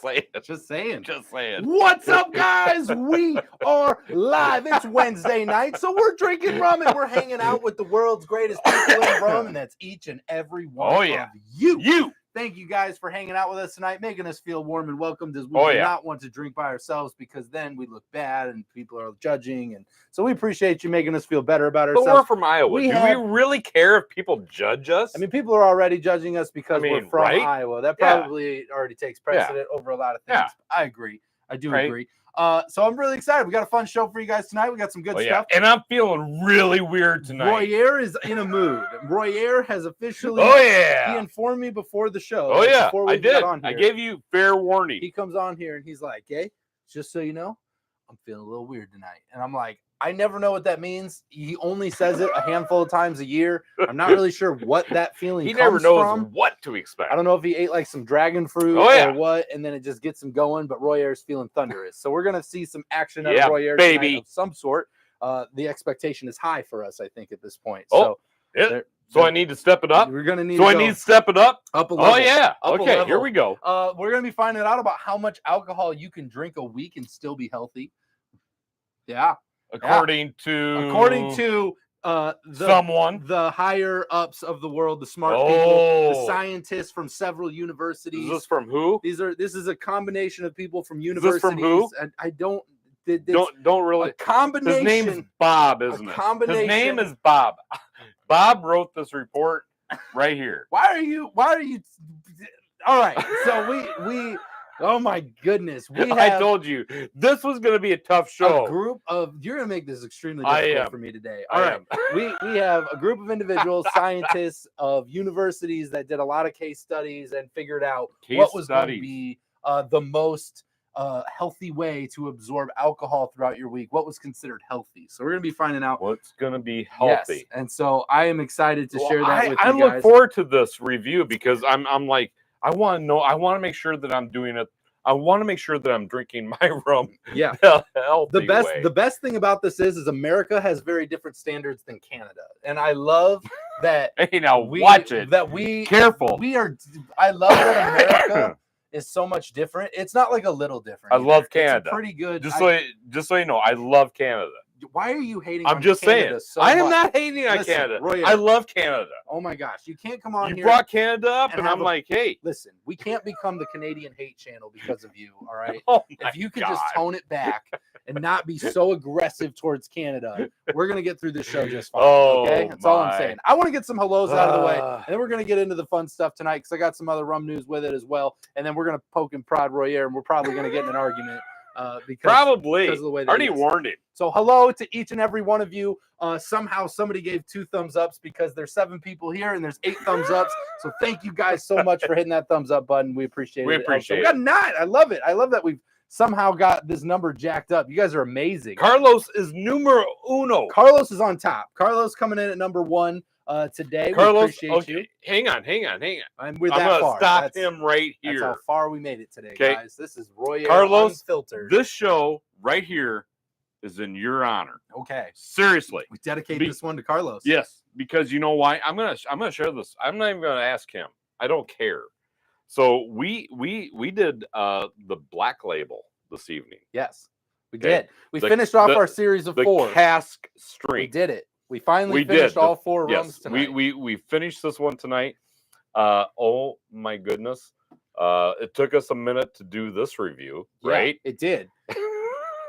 saying. Just saying. Just saying. What's up, guys? We are live. It's Wednesday night, so we're drinking rum and we're hanging out with the world's greatest people in rum, and that's each and every one of you. Thank you guys for hanging out with us tonight, making us feel warm and welcomed, as we do not want to drink by ourselves because then we look bad and people are judging. And so we appreciate you making us feel better about ourselves. But we're from Iowa. Do we really care if people judge us? I mean, people are already judging us because we're from Iowa. That probably already takes precedent over a lot of things. I agree. I do agree. So I'm really excited. We got a fun show for you guys tonight. We got some good stuff. And I'm feeling really weird tonight. Royer is in a mood. Royer has officially he informed me before the show. Before we got on here, I gave you fair warning. He comes on here and he's like, "Hey, just so you know, I'm feeling a little weird tonight." And I'm like, I never know what that means. He only says it a handful of times a year. I'm not really sure what that feeling comes from. He never knows what to expect. I don't know if he ate like some dragon fruit or what, and then it just gets him going, but Royer's feeling thunderous. So we're going to see some action out of Royer tonight of some sort. The expectation is high for us, I think, at this point. So I need to step it up? We're going to need I need to step it up? Up a level. Oh, yeah. Okay, here we go. We're going to be finding out about how much alcohol you can drink a week and still be healthy. Yeah. According to the higher ups of the world, the smart people, the scientists from several universities. Is this from who? This is a combination of people from universities. Is this from who? I don't really. A combination. His name's Bob, isn't it? His name is Bob. Bob wrote this report right here. Why are you? All right. So we. Oh my goodness! I told you this was going to be a tough show. A group of you're going to make this extremely difficult for me today. All right, we have a group of individuals, scientists of universities that did a lot of case studies and figured out what was going to be the most healthy way to absorb alcohol throughout your week. What was considered healthy? So we're going to be finding out what's going to be healthy. Yes. And so I am excited to share that with you guys. I look forward to this review because I'm like. I want to know. I want to make sure that I'm doing it. I want to make sure that I'm drinking my rum. Yeah, the best thing about this is America has very different standards than Canada, and I love that. Hey, now watch it. That we careful. We are. I love that America is so much different. It's not like a little different. I love Canada. It's pretty good. Just so you know, I love Canada. Why are you hating? I'm just saying. I am not hating on Canada. I love Canada. Oh my gosh, you can't come on here. You brought Canada up, and I'm like, hey, listen, we can't become the Canadian hate channel because of you. All right, if you could just God. tone it back and not be so aggressive towards Canada, we're gonna get through this show just fine. Okay, that's all I'm saying. I want to get some hellos out of the way, and then we're gonna get into the fun stuff tonight because I got some other rum news with it as well, and then we're gonna poke and prod Royer, and we're probably gonna get in an argument. Because of the way that already warned him. So hello to each and every one of you. Somehow somebody gave 2 thumbs ups because there's 7 people here and there's 8 thumbs ups. So thank you guys so much for hitting that thumbs up button. We appreciate it. We appreciate it. We got 9. I love it. I love that we've somehow got this number jacked up. You guys are amazing. Carlos is numero uno. Carlos is on top. Carlos coming in at number 1 today. Carlos, we appreciate you. Hang on. And we're that far. Stop him right here. That's how far we made it today, guys. This is Royer Carlos Unfiltered. This show right here is in your honor. Okay. Seriously. We dedicate this one to Carlos. Yes, because you know why? I'm gonna share this. I'm not even gonna ask him. I don't care. So we did the Black Label this evening. Yes, we did. We finished off our series of 4. The cask strength. We did it. We finally finished all 4 rums tonight. We finished this one tonight. Oh my goodness. It took us a minute to do this review, right? It did.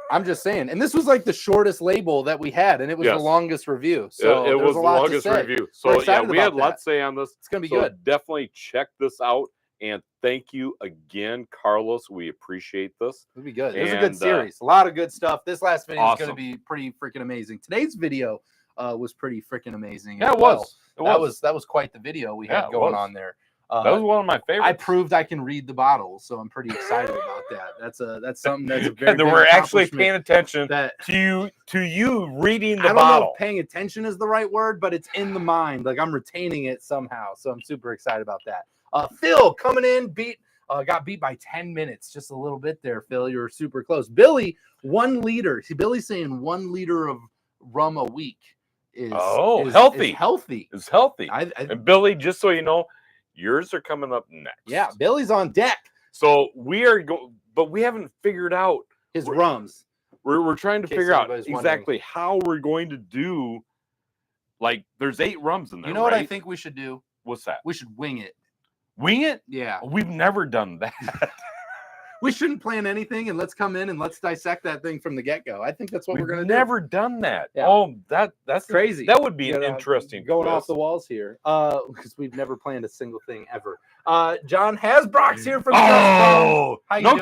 I'm just saying. And this was like the shortest label that we had, and it was the longest review. So it was the longest review. So yeah, we had lots to say on this. It's gonna be good. Definitely check this out. And thank you again, Carlos. We appreciate this. It'll be good. It was a good series. A lot of good stuff. This last video is going to be pretty freaking amazing. Today's video was pretty freaking amazing. Yeah, it was. That was quite the video we had going on there. That was one of my favorites. I proved I can read the bottle, so I'm pretty excited about that. That's something that's a very and we're actually paying attention to you reading the bottle. I don't know if paying attention is the right word, but it's in the mind. Like I'm retaining it somehow, so I'm super excited about that. Phil coming in, got beat by 10 minutes, just a little bit there. Phil, you're super close. Billy, 1 liter. See, Billy's saying 1 liter of rum a week is healthy. It's healthy. And Billy, just so you know, yours are coming up next. Yeah, Billy's on deck. So we are but we haven't figured out his rums. We're trying to figure out exactly how we're going to do. Like, there's 8 rums in there. You know what I think we should do? What's that? We should wing it. Wing it? Yeah. We've never done that. We shouldn't plan anything, and let's come in and let's dissect that thing from the get-go. I think that's what we're going to do. Never done that. Yeah. Oh, that's crazy. That would be an interesting going off the walls here. Because we've never planned a single thing ever. John Hasbrock's here from no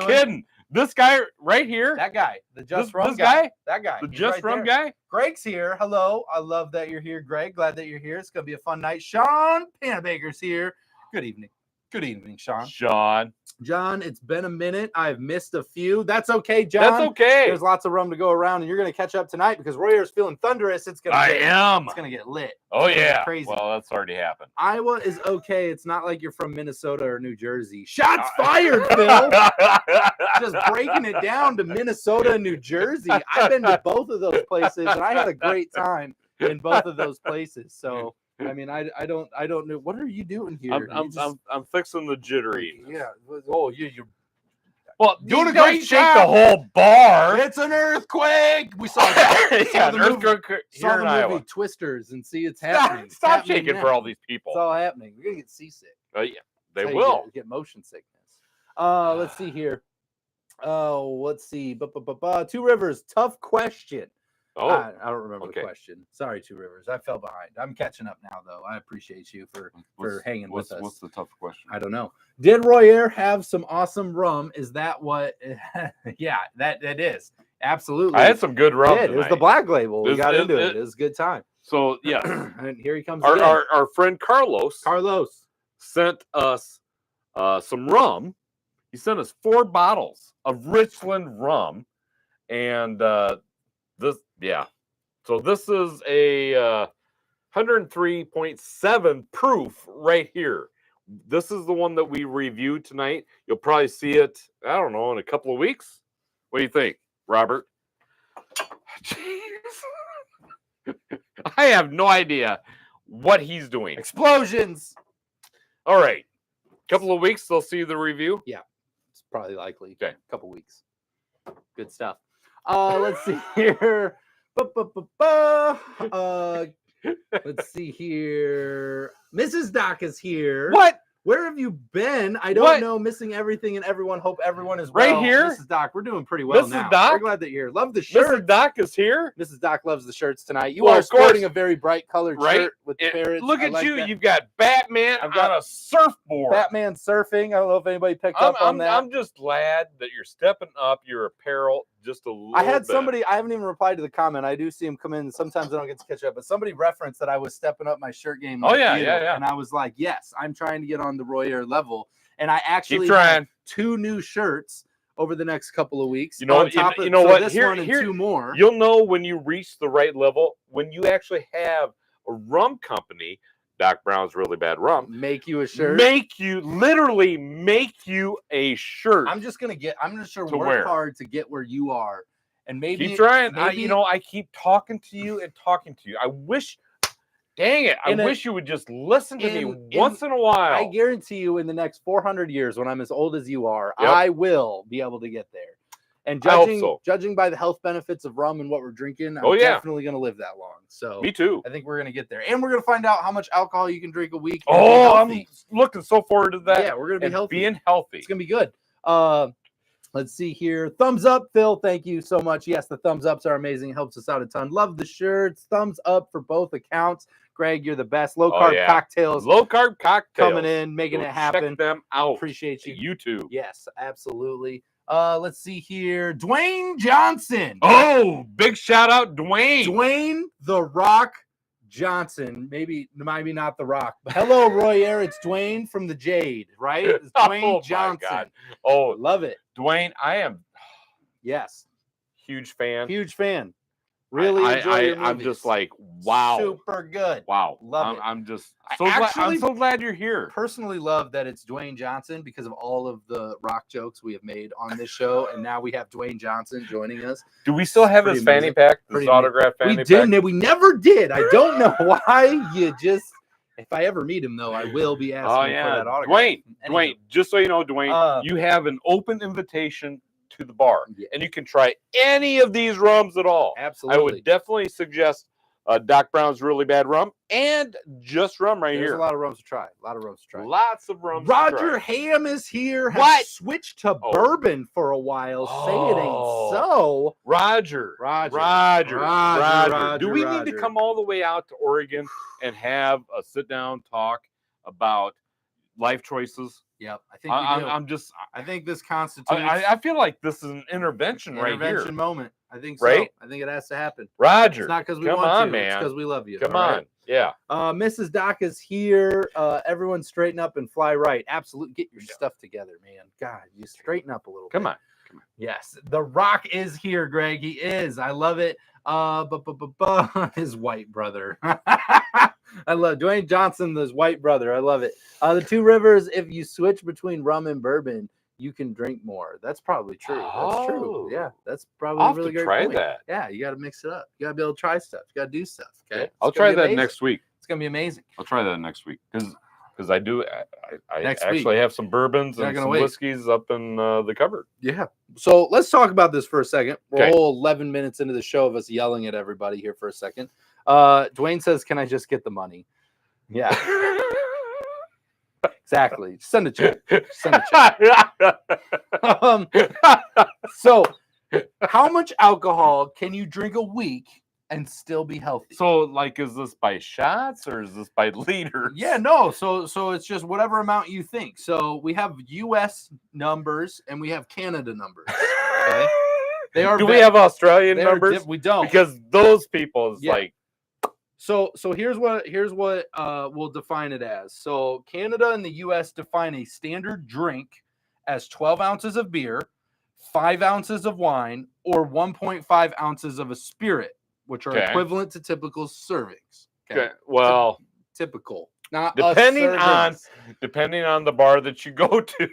kidding. This guy right here. That guy. The Just Rum guy. That guy. The Just Rum guy. Greg's here. Hello. I love that you're here, Greg. Glad that you're here. It's going to be a fun night. Sean Panabaker's here. Good evening. Good evening, Sean. John, it's been a minute. I've missed a few. That's okay, John. That's okay. There's lots of rum to go around, and you're going to catch up tonight because Royer's feeling thunderous. It's going to get lit. Oh, yeah. Crazy. Well, that's already happened. Iowa is okay. It's not like you're from Minnesota or New Jersey. Shots fired, Phil. Just breaking it down to Minnesota and New Jersey. I've been to both of those places, and I had a great time in both of those places. So, I mean, I don't know. What are you doing here? I'm fixing the jittery. Yeah. Oh, you're well doing a great shake job. The whole bar. It's an earthquake. We saw that. Yeah, an earthquake saw the movie Twisters and see it's happening. Stop shaking for all these people. It's all happening. We're gonna get seasick. Yeah, they will get motion sickness. Let's see here. Oh, let's see. Two Rivers. Tough question. Oh, I don't remember the question. Sorry, Two Rivers. I fell behind. I'm catching up now, though. I appreciate you for hanging with us. What's the tough question? I don't know. Did Royer have some awesome rum? Is that what? Yeah, that is. Absolutely. I had some good rum tonight. It was the Black Label. We got into it. It was a good time. So, yeah. And here he comes Our friend Carlos sent us some rum. He sent us 4 bottles of Richland rum. And so this is a 103.7 proof right here. This is the one that we reviewed tonight. You'll probably see it, I don't know, in a couple of weeks. What do you think, Robert? Jeez. I have no idea what he's doing. Explosions. All right. Couple of weeks, they'll see the review? Yeah. It's probably likely. Okay. Couple weeks. Good stuff. Let's see here. Let's see here. Mrs. Doc is here. What? Where have you been? I don't know. Missing everything and everyone. Hope everyone is well. Right here. Mrs. Doc, we're doing pretty well now. Mrs. Doc? We're glad that you're here. Love the shirt. Mrs. Doc is here. Mrs. Doc loves the shirts tonight. You are sporting a very bright colored shirt with the parrots. Look at you. You've got Batman. I've got a surfboard. Batman surfing. I don't know if anybody picked up on that. I'm just glad that you're stepping up your apparel just a little bit. I had somebody, I haven't even replied to the comment. I do see him come in. Sometimes I don't get to catch up, but somebody referenced that I was stepping up my shirt game. Yeah. And I was like, yes, I'm trying to get on the Royer level. And I actually have 2 new shirts over the next couple of weeks. You know what? This one and 2 more. You'll know when you reach the right level, when you actually have a rum company, Doc Brown's Really Bad Rum, make you a shirt. Literally make you a shirt. I'm just going to work hard to get where you are. And maybe keep trying. I keep talking to you. I wish, dang it, I wish you would just listen to me once in a while. I guarantee you in the next 400 years, when I'm as old as you are, I will be able to get there. And judging by the health benefits of rum and what we're drinking, I'm definitely going to live that long. So me too. I think we're going to get there. And we're going to find out how much alcohol you can drink a week. I'm looking so forward to that. Yeah, we're going to be healthy. Being healthy. It's going to be good. Let's see here. Thumbs up, Phil. Thank you so much. Yes, the thumbs ups are amazing. It helps us out a ton. Love the shirts. Thumbs up for both accounts. Greg, you're the best. Low carb cocktails. Low carb cocktails. Coming in, making it happen. Check them out. Appreciate you. YouTube. Yes, absolutely. Let's see here. Dwayne Johnson. Oh, big shout out, Dwayne. Dwayne the Rock Johnson. Maybe not the Rock. But hello, Royer. It's Dwayne from the Jade, right? It's Dwayne Johnson. God. Oh, love it. Dwayne, I am. Yes. Huge fan. Really enjoy your I'm movies. just like, wow. Super good. Wow. Love it. I'm just I'm so glad you're here. Personally love that it's Dwayne Johnson because of all of the rock jokes we have made on this show. And now we have Dwayne Johnson joining us. Do we still have his fanny pack? His autographed fanny pack? We never did. I don't know why. If I ever meet him, though, I will be asking for that autograph. Dwayne, just so you know, Dwayne, you have an open invitation to the bar, and you can try any of these rums at all. Absolutely. I would definitely suggest Doc Brown's Really Bad Rum and Just Rum There's here. a lot of rums to try. Lots of rums Roger to try. Ham is here. What? Switched to bourbon for a while. Say it ain't so. Roger. Do we need to come all the way out to Oregon and have a sit-down talk about life choices? Yep, I think we do. I think this constitutes. I feel like this is an intervention right here. Intervention moment. I think so. Right? I think it has to happen. Roger. It's not because we want to. Man. It's because we love you. Come on. Yeah. Mrs. Doc is here. Everyone straighten up and fly right. Absolutely. Get your stuff together, man. God, you straighten up a little bit. Come on. Yes. The Rock is here, Greg. He is. I love it. His white brother. I love Dwayne Johnson, his white brother. I love it. The Two Rivers, if you switch between rum and bourbon, you can drink more. That's probably true. That's true. Yeah, that's probably a really great point. That. Yeah, you got to mix it up. You got to be able to try stuff. You got to do stuff. Okay. I'll try that next week. It's gonna be amazing. I'll try that next week because I do. I actually have some bourbons and some whiskeys up in the cupboard. Yeah. So let's talk about this for a second. We're all 11 minutes into the show of us yelling at everybody here for a second. Dwayne says, "Can I just get the money?" Yeah. Exactly. Send a check. So, how much alcohol can you drink a week and still be healthy? So, like, is this by shots or is this by liters? Yeah, no. So it's just whatever amount you think. So we have U.S. numbers and we have Canada numbers. Okay. Do we have Australian numbers? We don't, because those people is like. So here's what we'll define it as. So Canada and the U.S. define a standard drink as 12 ounces of beer, 5 ounces of wine, or 1.5 ounces of a spirit, which are equivalent to typical servings. Okay. Well, typical. Not depending on the bar that you go to.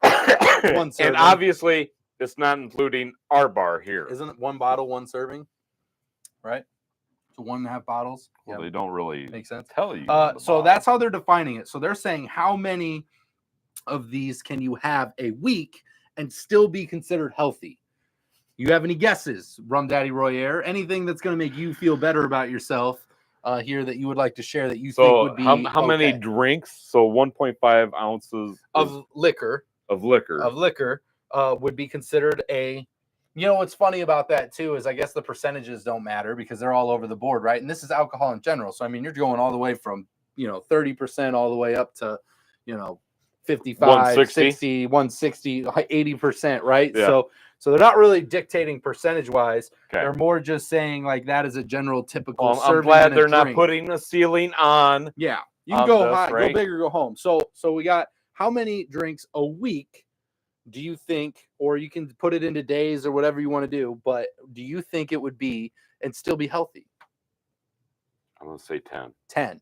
And obviously, it's not including our bar here. Isn't it one bottle, one serving? Right? So 1.5 bottles. Well, they don't really make sense. Tell you. So that's how they're defining it. So they're saying how many of these can you have a week and still be considered healthy? You have any guesses, Rum Daddy Royer? Anything that's going to make you feel better about yourself here that you would like to share that you think would be how many drinks? So 1.5 ounces of liquor. Of liquor would be considered a. You know what's funny about that too is I guess the percentages don't matter because they're all over the board, right? And this is alcohol in general. So I mean, you're going all the way from 30% all the way up to 55, 160. 60, 160, 80%, right? Yeah. So they're not really dictating percentage wise. Okay. They're more just saying like that is a general typical. I'm glad they're not putting a ceiling on. Yeah, you can go high, go big, or go home. So we got how many drinks a week? Do you think, or you can put it into days or whatever you want to do, but do you think it would be and still be healthy? I'm going to say 10. 10.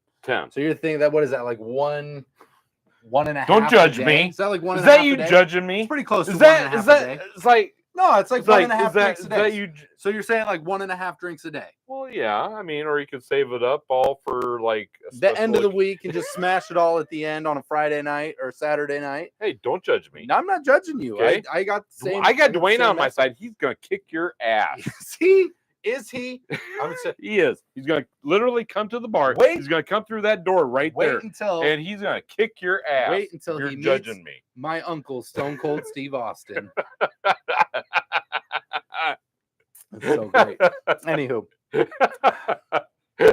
So you're thinking that, what is that, like 1.5? Don't judge me. Is that like 1.5? Is that you judging me? It's pretty close to 1.5 a day. It's like, no, it's like 1.5 drinks a day. You, so you're saying like 1.5 drinks a day? Well, yeah. I mean, or you could save it up all for like the end of the week and just smash it all at the end on a Friday night or Saturday night. Hey, don't judge me. No, I'm not judging you. Okay? I got the same. I got Dwayne on my side. He's gonna kick your ass. Is he? He is. He's gonna literally come to the bar. He's gonna come through that door right there. And he's gonna kick your ass. Wait until you're he judging me. My uncle, Stone Cold Steve Austin. That's so great. Anywho,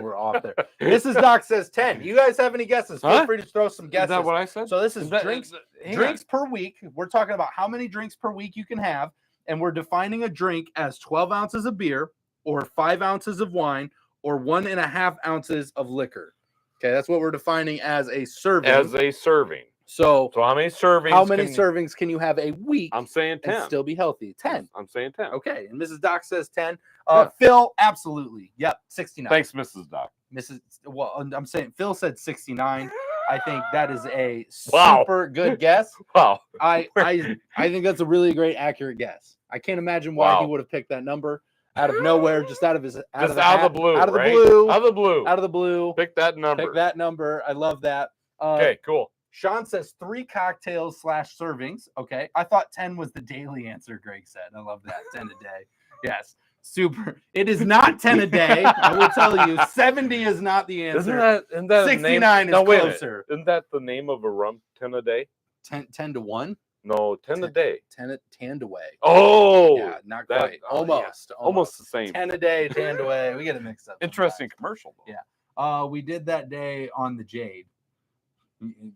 we're off there. Mrs. Doc says 10. You guys have any guesses? Feel free to throw some guesses. Is that what I said? So this is drinks per week. We're talking about how many drinks per week you can have, and we're defining a drink as 12 ounces of beer, or 5 ounces of wine, or 1.5 ounces of liquor. Okay, that's what we're defining as a serving. So how many servings? Servings can you have a week? I'm saying 10. And still be healthy. 10. I'm saying 10. Okay, and Mrs. Doc says 10. Phil, absolutely. Yep, 69. Thanks, Mrs. Doc. I'm saying Phil said 69. I think that is a super good guess. Wow. I think that's a really great, accurate guess. I can't imagine why he would have picked that number. out of nowhere, just out of his Out of the blue. out of the right? blue, Out of the blue. out of the blue. Pick that number. Pick that number. I love that. Okay, cool. Sean says 3 cocktails / servings. Okay. I thought 10 was the daily answer, Greg said. I love that. 10 a day. Yes. Super. It is not 10 a day. I will tell you. 70 is not the answer. Isn't that 69 is closer. Isn't that the name of a rum? 10 a day? 10 to 1? No, 10 a day. 10 away. Oh. Yeah, not quite. Almost. Yeah. Almost the same. 10 a day, 10 away. We get it mixed up. Interesting commercial, though. Yeah. We did that day on the Jade.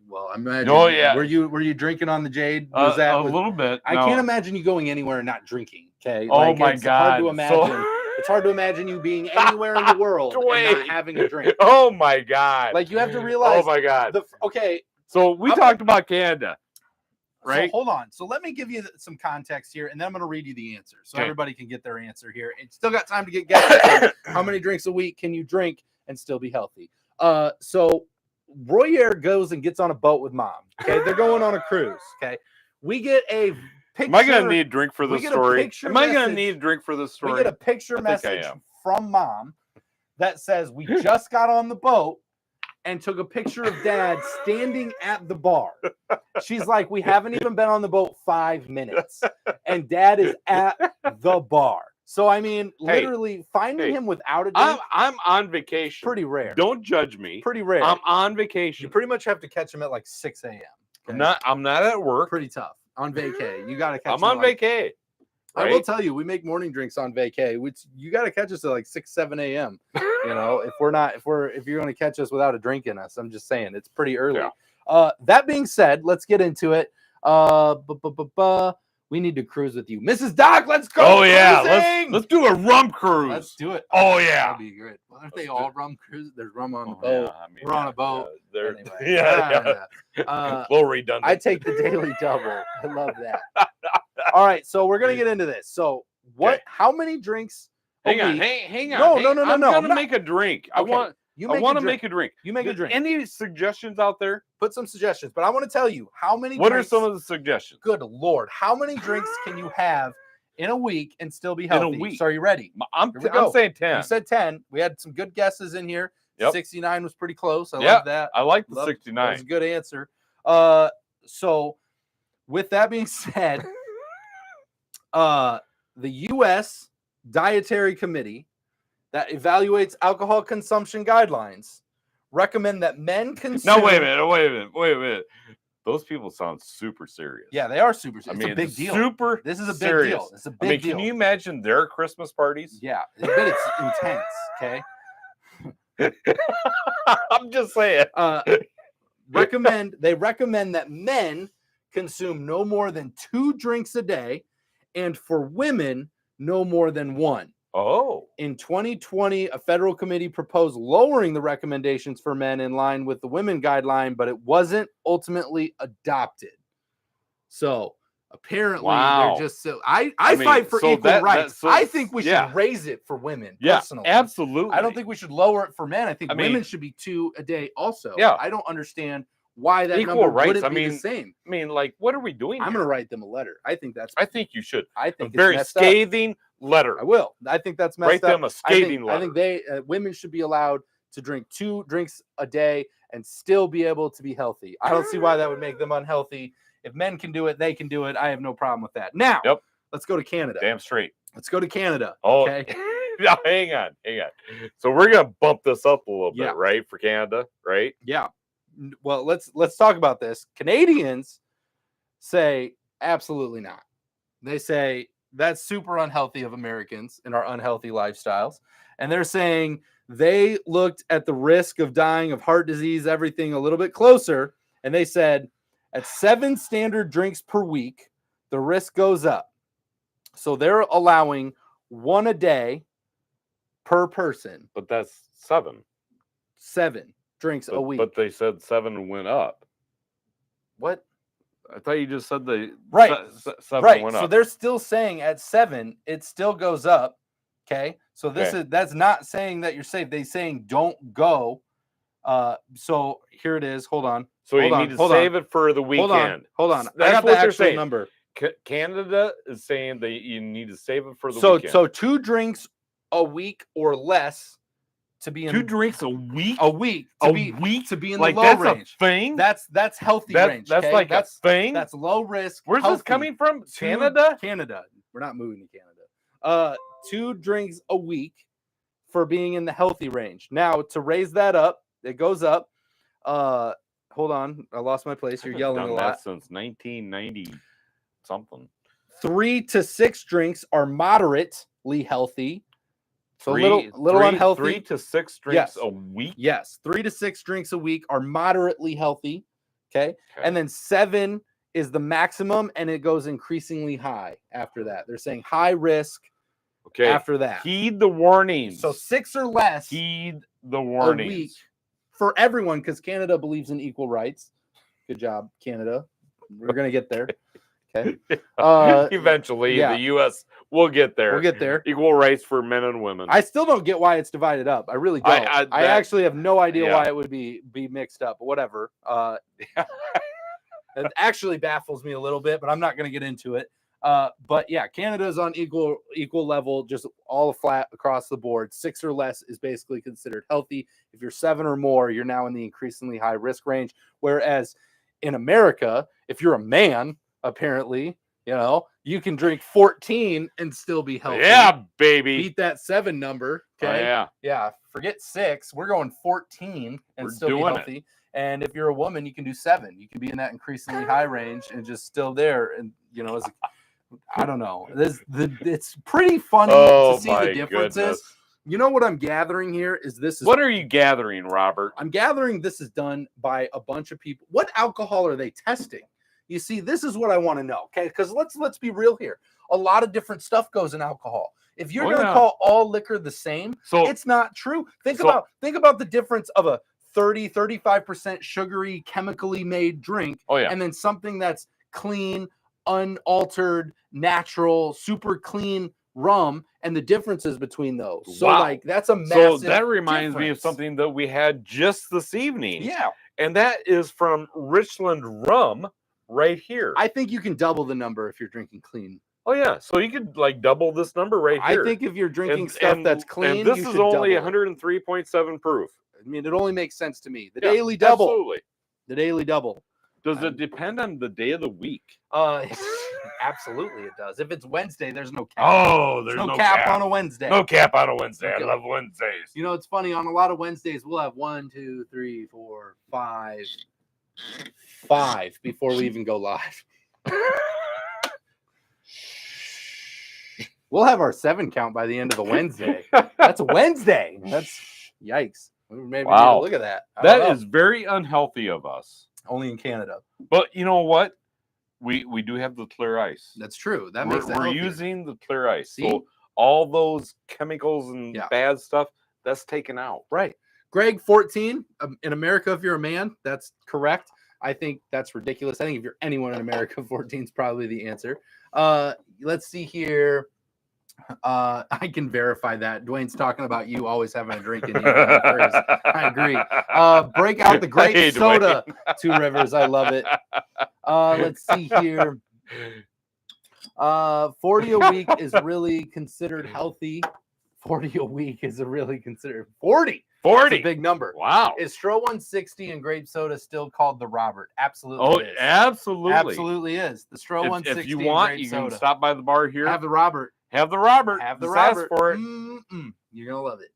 Well, I'm imagining. Oh yeah. Were you drinking on the Jade? Was that a little bit? I can't imagine you going anywhere and not drinking. Okay. Oh my God. Hard to imagine. It's hard to imagine you being anywhere in the world and not having a drink. Oh my God. Like you have to realize. Oh my God. Okay. So we talked about Canada, right? So hold on. So let me give you some context here, and then I'm going to read you the answer, so everybody can get their answer here. It's still got time to get guesses. How many drinks a week can you drink and still be healthy? So Royer goes and gets on a boat with mom. Okay, they're going on a cruise. Okay, we get a picture. Am I going to need a drink for this story? Am I going to need a drink for this story? We get a picture message from mom that says we just got on the boat and took a picture of dad standing at the bar. She's like, we haven't even been on the boat 5 minutes, and dad is at the bar. So, I mean, literally finding him without a drink. I'm on vacation. Pretty rare. Don't judge me. Pretty rare. I'm on vacation. You pretty much have to catch him at like 6 a.m. Okay? I'm not at work. Pretty tough. On vacay. You got to catch him. I'm on vacay. Right? I will tell you, we make morning drinks on vacay, which you got to catch us at like 6, 7 a.m. You know, if you're going to catch us without a drink in us, I'm just saying it's pretty early. Yeah. That being said, let's get into it. We need to cruise with you, Mrs. Doc. Let's go. Oh yeah, let's do a rum cruise. Let's do it. Oh yeah, that'd be great. Well, aren't they all rum cruises? There's rum on the boat. Yeah, I mean, we're on a boat. Anyway. A little redundant. I take the daily double. I love that. All right, so we're gonna get into this. So what? How many drinks? Hang on. No. I'm gonna make a drink. Okay. I want to make a drink. You make a drink. Any suggestions out there? Put some suggestions. But I want to tell you how many. What are some of the suggestions? Good Lord, how many drinks can you have in a week and still be healthy? In a week. So are you ready? I'm saying 10. You said 10. We had some good guesses in here. Yep. 69 was pretty close. I love that. I like the 69. That was a good answer. So with that being said, the U.S. Dietary Committee that evaluates alcohol consumption guidelines recommend that men consume. No, wait a minute. Those people sound super serious. Yeah, they are super serious. It's a big deal. This is a big deal. It's a big deal. Can you imagine their Christmas parties? Yeah, but it's intense. Okay. I'm just saying. They recommend that men consume no more than 2 drinks a day, and for women, no more than 1. Oh. In 2020, a federal committee proposed lowering the recommendations for men in line with the women guideline, but it wasn't ultimately adopted. So apparently they're just so I fight for equal rights. I think we should raise it for women personally. Absolutely. I don't think we should lower it for men. I think women should be 2 a day also. Yeah. I don't understand why that equal number rights. wouldn't be the same. I mean, like, what are we doing? I'm going to write them a letter. I think you should. I think a very scathing letter. I will. I think that's messed up. Write them a scathing letter. I think they women should be allowed to drink 2 drinks a day and still be able to be healthy. I don't see why that would make them unhealthy. If men can do it, they can do it. I have no problem with that. Now, let's go to Canada. Damn straight. Let's go to Canada. Oh, okay. Now, hang on. So we're gonna bump this up a little bit, right, for Canada, right? Yeah. Well, let's talk about this. Canadians say absolutely not. They say that's super unhealthy of Americans and our unhealthy lifestyles. And they're saying they looked at the risk of dying of heart disease, everything a little bit closer. And they said at 7 standard drinks per week, the risk goes up. So they're allowing 1 a day per person. But that's 7. 7 drinks a week. But they said 7 went up. What? I thought you just said the 7 went up. So they're still saying at 7 it still goes up. Okay. So that's not saying that you're safe. They're saying don't go. So here it is. Hold on. So you need to save it for the weekend. Hold on. That's I got what the you're actual saying. number. Canada is saying that you need to save it for the So weekend. so 2 drinks a week or less to be in 2 drinks a week. a week to be in Like the low that's range. a thing. That's healthy range. That's okay? like a thing. That's low risk. Where's healthy. this coming from? 2 Canada. Canada. We're not moving to Canada. 2 drinks a week for being in the healthy range. Now to raise that up, it goes up. Hold on, I lost my place. You're yelling a lot. Since 1990 something. 3 to 6 drinks are moderately healthy. So little unhealthy. 3 to 6 drinks a week. Yes, 3 to 6 drinks a week are moderately healthy. Okay. And then 7 is the maximum, and it goes increasingly high after that. They're saying high risk. Okay. After that, heed the warnings. So 6 or less. Heed the warnings. A week for everyone, because Canada believes in equal rights. Good job, Canada. We're gonna get there. Okay. Eventually, the U.S. will get there. We'll get there. Equal rights for men and women. I still don't get why it's divided up. I really don't. I actually have no idea why it would be mixed up. But whatever. It actually baffles me a little bit, but I'm not going to get into it. But yeah, Canada is on equal level, just all flat across the board. 6 or less is basically considered healthy. If you're 7 or more, you're now in the increasingly high risk range. Whereas in America, if you're a man, apparently, you can drink 14 and still be healthy. Yeah, baby. Beat that 7 number. Okay. Oh, yeah. Forget 6. We're going 14 and still be healthy. And if you're a woman, you can do 7. You can be in that increasingly high range and just still there. And I don't know. It's pretty funny to see the differences. Goodness. You know what I'm gathering here is this. What are you gathering, Robert? I'm gathering this is done by a bunch of people. What alcohol are they testing? You see, this is what I want to know. Okay, because let's be real here. A lot of different stuff goes in alcohol. If you're going to call all liquor the same, it's not true. Think about the difference of a 35% sugary, chemically made drink, and then something that's clean, unaltered, natural, super clean rum, and the differences between those. So that's a massive. So that reminds me of something that we had just this evening. Yeah. And that is from Richland Rum right here. I think you can double the number if you're drinking clean. Oh yeah, so you could double this number right here. I think if you're drinking stuff that's clean, and this is only 103.7 proof. I mean, it only makes sense to me. The daily double. Absolutely. The daily double. Does it depend on the day of the week? Absolutely it does. If it's Wednesday, there's no cap. Oh, there's no cap on a Wednesday. No cap on a Wednesday. I love Wednesdays. It's funny. On a lot of Wednesdays, we'll have 1, 2, 3, 4, 5 before we even go live. We'll have our 7 count by the end of the Wednesday. That's a Wednesday. That's yikes. Maybe look at that. That is very unhealthy of us. Only in Canada. But you know what? We do have the clear ice. That's true. That makes we're using the clear ice. See? So all those chemicals and bad stuff, that's taken out. Right. Greg, 14. In America, if you're a man, that's correct. I think that's ridiculous. I think if you're anyone in America, 14 is probably the answer. Let's see here. I can verify that. Dwayne's talking about you always having a drink in you. I agree. Break out the grape soda, Two Rivers. I love it. Let's see here. 40 a week is really considered healthy. 40 a week is really considered 40. 40. That's a big number. Wow. Is Stro 160 and grape soda still called the Robert? Absolutely. Oh, is. absolutely. Absolutely is. The Stro 160. If you want, you can stop by the bar here. Have the Robert. Have the Robert. Have the Just Robert. Ask for it. You're going to love it.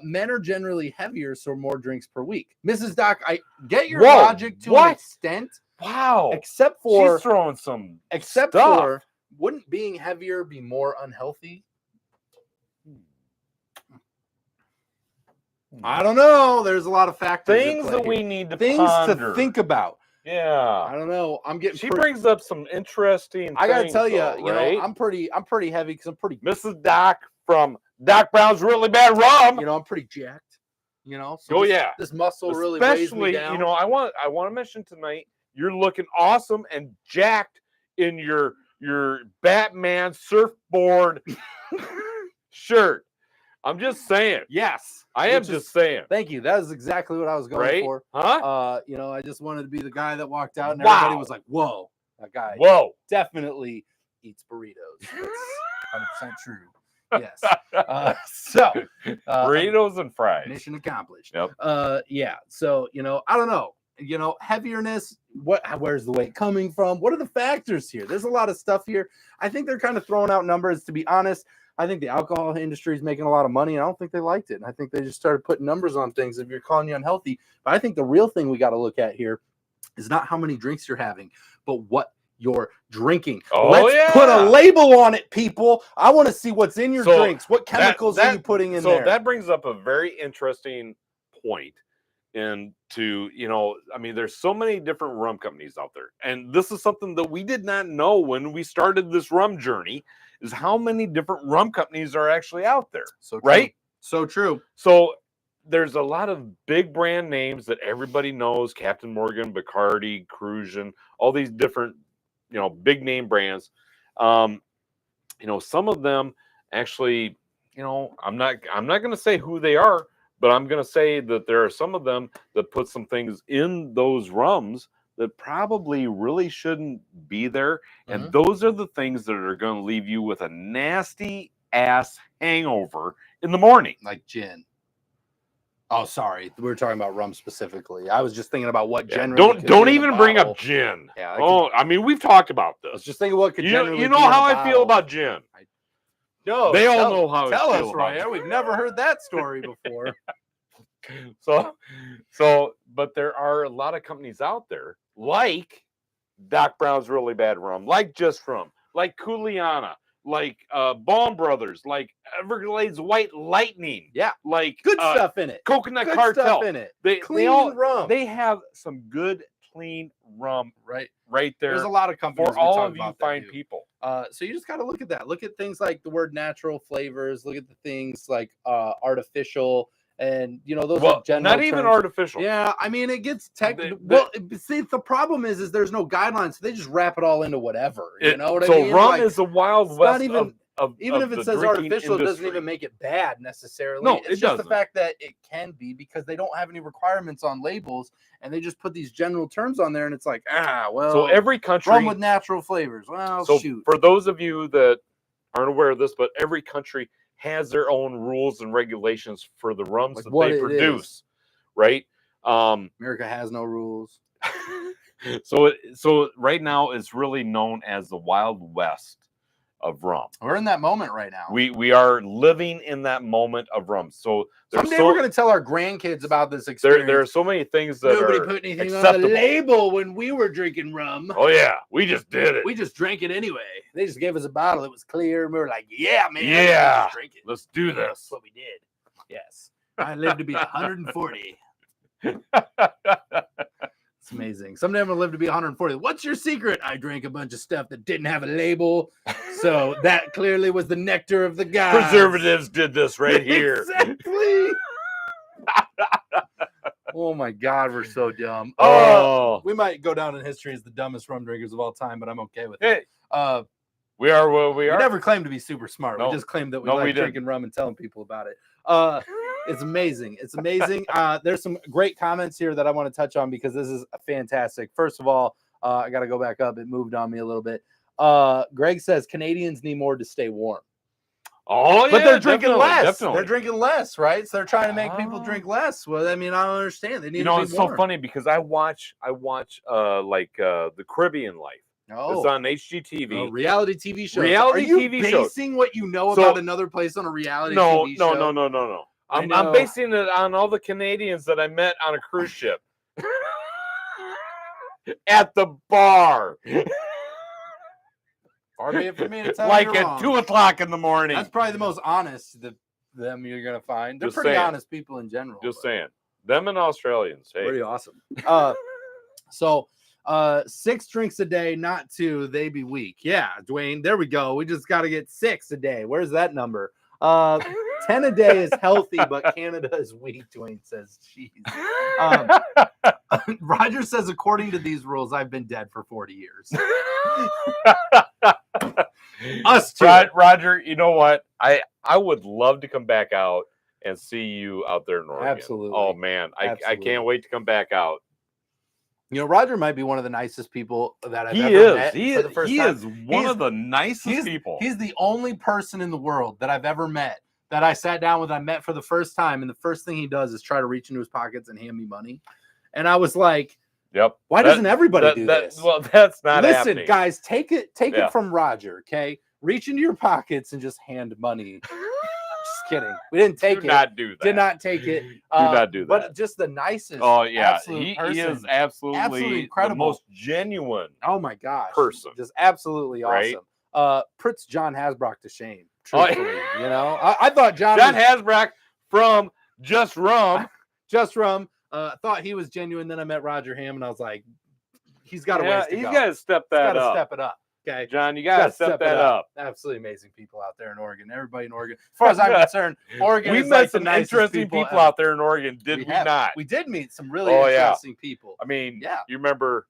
Men are generally heavier, so more drinks per week. Mrs. Doc, I get your logic to an extent. Wow. Except for she's throwing some stuff. For wouldn't being heavier be more unhealthy? I don't know. There's a lot of factors. Things that we need to to think about. Yeah. I don't know. I'm getting. She brings up some interesting. I gotta tell you, right? I'm pretty heavy because I'm pretty. Mrs. Doc from Doc Brown's Really Bad Rum. I'm pretty jacked. So this muscle really weighs me down. I want to mention tonight. You're looking awesome and jacked in your Batman surfboard shirt. I'm just saying. Yes. I am just saying. Thank you. That is exactly what I was going for. Huh? I just wanted to be the guy that walked out and everybody was like, whoa. That guy Whoa. definitely eats burritos. That's 100% true. Yes. So burritos and fries. Mission accomplished. Yep. Yeah. So, I don't know. Heavierness, where's the weight coming from? What are the factors here? There's a lot of stuff here. I think they're kind of throwing out numbers. To be honest, I think the alcohol industry is making a lot of money, and I don't think they liked it. And I think they just started putting numbers on things if you're calling you unhealthy. But I think the real thing we got to look at here is not how many drinks you're having, but what you're drinking. Let's put a label on it, people. I want to see what's in your drinks. What chemicals are you putting in there? So that brings up a very interesting point. And there's so many different rum companies out there. And this is something that we did not know when we started this rum journey, is how many different rum companies are actually out there. So true. Right? So true. So there's a lot of big brand names that everybody knows: Captain Morgan, Bacardi, Cruisin', all these different, big name brands. Some of them actually, I'm not going to say who they are, but I'm going to say that there are some of them that put some things in those rums that probably really shouldn't be there. Mm-hmm. And those are the things that are going to leave you with a nasty ass hangover in the morning. Like gin. Oh, sorry. We were talking about rum specifically. I was just thinking about what generally. Don't even bring up gin. Yeah, we've talked about this. I was just thinking what could generally. You know how I feel about gin. No, they all know how. Tell us, Roy. We've never heard that story before. But there are a lot of companies out there, like Doc Brown's Really Bad Rum, like Just Rum, like Cooliana, like Baum Brothers, like Everglades White Lightning. Yeah, like good stuff in it. Coconut good Cartel. Stuff in it. Clean rum. They have some good, clean rum right there. There's a lot of companies for all of you fine people. So you just got to look at that. Look at things like the word natural flavors. Look at the things like artificial. And those are general not even terms. Artificial. Yeah, it gets technical. Well, see, the problem is there's no guidelines, so they just wrap it all into whatever. You know what I mean? So rum is the wild west. Even if it says artificial, it doesn't even make it bad necessarily. No, it's just the fact that it can be, because they don't have any requirements on labels, and they just put these general terms on there, and it's like, So every country rum with natural flavors. Well, shoot. For those of you that aren't aware of this, but every country has their own rules and regulations for the rums that they produce, right? America has no rules. So right now it's really known as the Wild West of rum. We're in that moment right now. We are living in that moment of rum. So someday we're going to tell our grandkids about this experience. There are so many things that nobody put anything on the label when we were drinking rum. Oh yeah, we just did it. We just drank it anyway. They just gave us a bottle. It was clear, and we were like, "Yeah, man, yeah, drink it. Let's do this." That's what we did. Yes, I lived to be 140. It's amazing. Someday I'm gonna live to be 140. What's your secret? I drank a bunch of stuff that didn't have a label, so that clearly was the nectar of the gods. Preservatives did this right here. Exactly. Oh my God, we're so dumb. We might go down in history as the dumbest rum drinkers of all time, but I'm okay with it. We are what we are. We never claimed to be super smart. We just claimed that we like drinking rum and telling people about it. It's amazing. It's amazing. There's some great comments here that I want to touch on because this is fantastic. First of all, I got to go back up. It moved on me a little bit. Greg says Canadians need more to stay warm. Oh, yeah, but they're drinking less. Definitely. They're drinking less, right? So they're trying to make people drink less. Well, I don't understand. They need to be it's so funny because I watch the Caribbean Life. Oh. It's on HGTV. Reality TV show. Reality TV show. Are you basing what you know about another place on a reality TV show? No. I'm basing it on all the Canadians that I met on a cruise ship. At the bar. Far be it for me to tell like you at wrong. 2:00 in the morning. That's probably the most honest them you're going to find. They're pretty honest people in general. Just saying. Them and Australians. Hey. Pretty awesome. So 6 drinks a day, not 2. They be weak. Yeah, Dwayne. There we go. We just got to get 6 a day. Where's that number? 10 a day is healthy, but Canada is weak, Dwayne says. Jeez. Roger says, according to these rules, I've been dead for 40 years. Us too. Roger, you know what? I would love to come back out and see you out there in Oregon. Absolutely. Oh, man. I can't wait to come back out. You know, Roger might be one of the nicest people that I've He ever is. met. He for is. the first He time. is one of the nicest people. He's the only person in the world that I've ever met that I sat down with. I met for the first time, and the first thing he does is try to reach into his pockets and hand me money. And I was like, "Yep. Why doesn't everybody do this?" Well, that's not Listen, happening. guys, take it from Roger. Okay, reach into your pockets and just hand money. Just kidding. We didn't take it. Do not do that. Did not take it. Do not do that. But just the nicest. Oh yeah, he is absolutely incredible. the most genuine. Oh my gosh, person. Just absolutely Right? awesome. Puts John Hasbrock to shame. Truthfully, you know, I thought John Hasbrock from Just Rum. Thought he was genuine. Then I met Roger Ham, and I was like, he's got a ways to go. He's got to step that up. Step it up. Okay, John, you got to step that up. Absolutely amazing people out there in Oregon. Everybody in Oregon. As far as I'm concerned, Oregon. We is met like some the nicest interesting people out there in Oregon, did we not? We did meet some really interesting people. I mean, you remember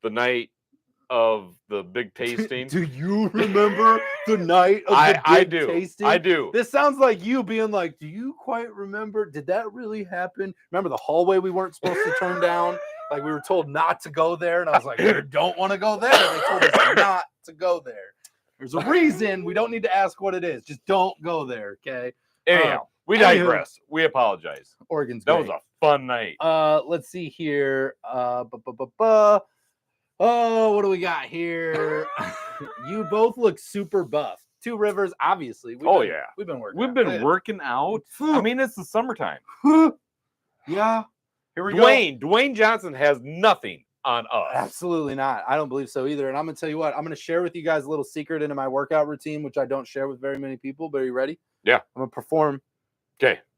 the night of the big tasting? Do you remember the night of the big tasting? I do. This sounds like you being like, do you quite remember? Did that really happen? Remember the hallway we weren't supposed to turn down? Like we were told not to go there. And I was like, I don't want to go there. And they told us not to go there. There's a reason. We don't need to ask what it is. Just don't go there. Okay. Anyhow, we digress. We apologize. Oregon's That great. was a fun night. Let's see here. Oh, what do we got here? You both look super buff. Two Rivers, obviously. We've been working. We've been working out. I mean, it's the summertime. Yeah. Here we go. Dwayne Johnson has nothing on us. Absolutely not. I don't believe so either. And I'm going to tell you what, I'm going to share with you guys a little secret into my workout routine, which I don't share with very many people. But are you ready? Yeah. I'm going to perform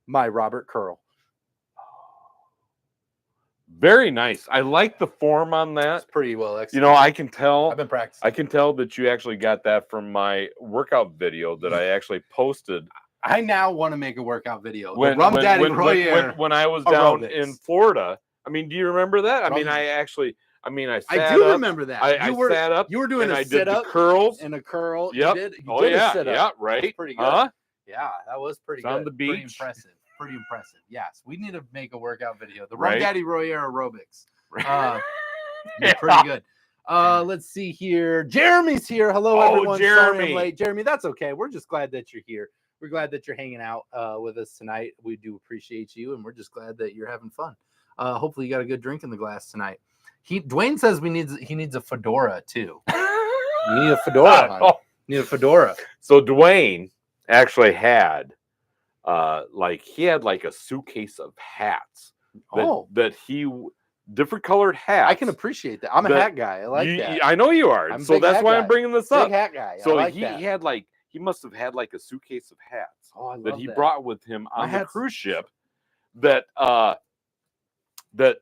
my Robert curl. Very nice. I like the form on that. It's pretty well executed. You know, I can tell. I've been practicing. I can tell that you actually got that from my workout video that I actually posted. I now want to make a workout video. When I was down in Florida. I mean, do you remember that? I do remember that. I sat up. You were doing a sit sit up, curls and a curl. Yep. You did a sit up. Yeah, right. Pretty good. Huh? Yeah, that was pretty good. On the beach. Pretty impressive. Pretty impressive. Yes, we need to make a workout video. The Rum Daddy Royer aerobics. Pretty good. Let's see here. Jeremy's here. Hello, everyone. Jeremy. Sorry I'm late. Jeremy, that's okay. We're just glad that you're here. We're glad that you're hanging out with us tonight. We do appreciate you, and we're just glad that you're having fun. Hopefully, you got a good drink in the glass tonight. Dwayne says he needs a fedora too. You need a fedora. You need a fedora. So Dwayne actually had he had a suitcase of hats that he different colored hats. I can appreciate that. I'm a hat guy. I like that. I know you are. So that's why I'm bringing this up. Big hat guy. So like he must have had a suitcase of hats that he brought with him on the cruise ship that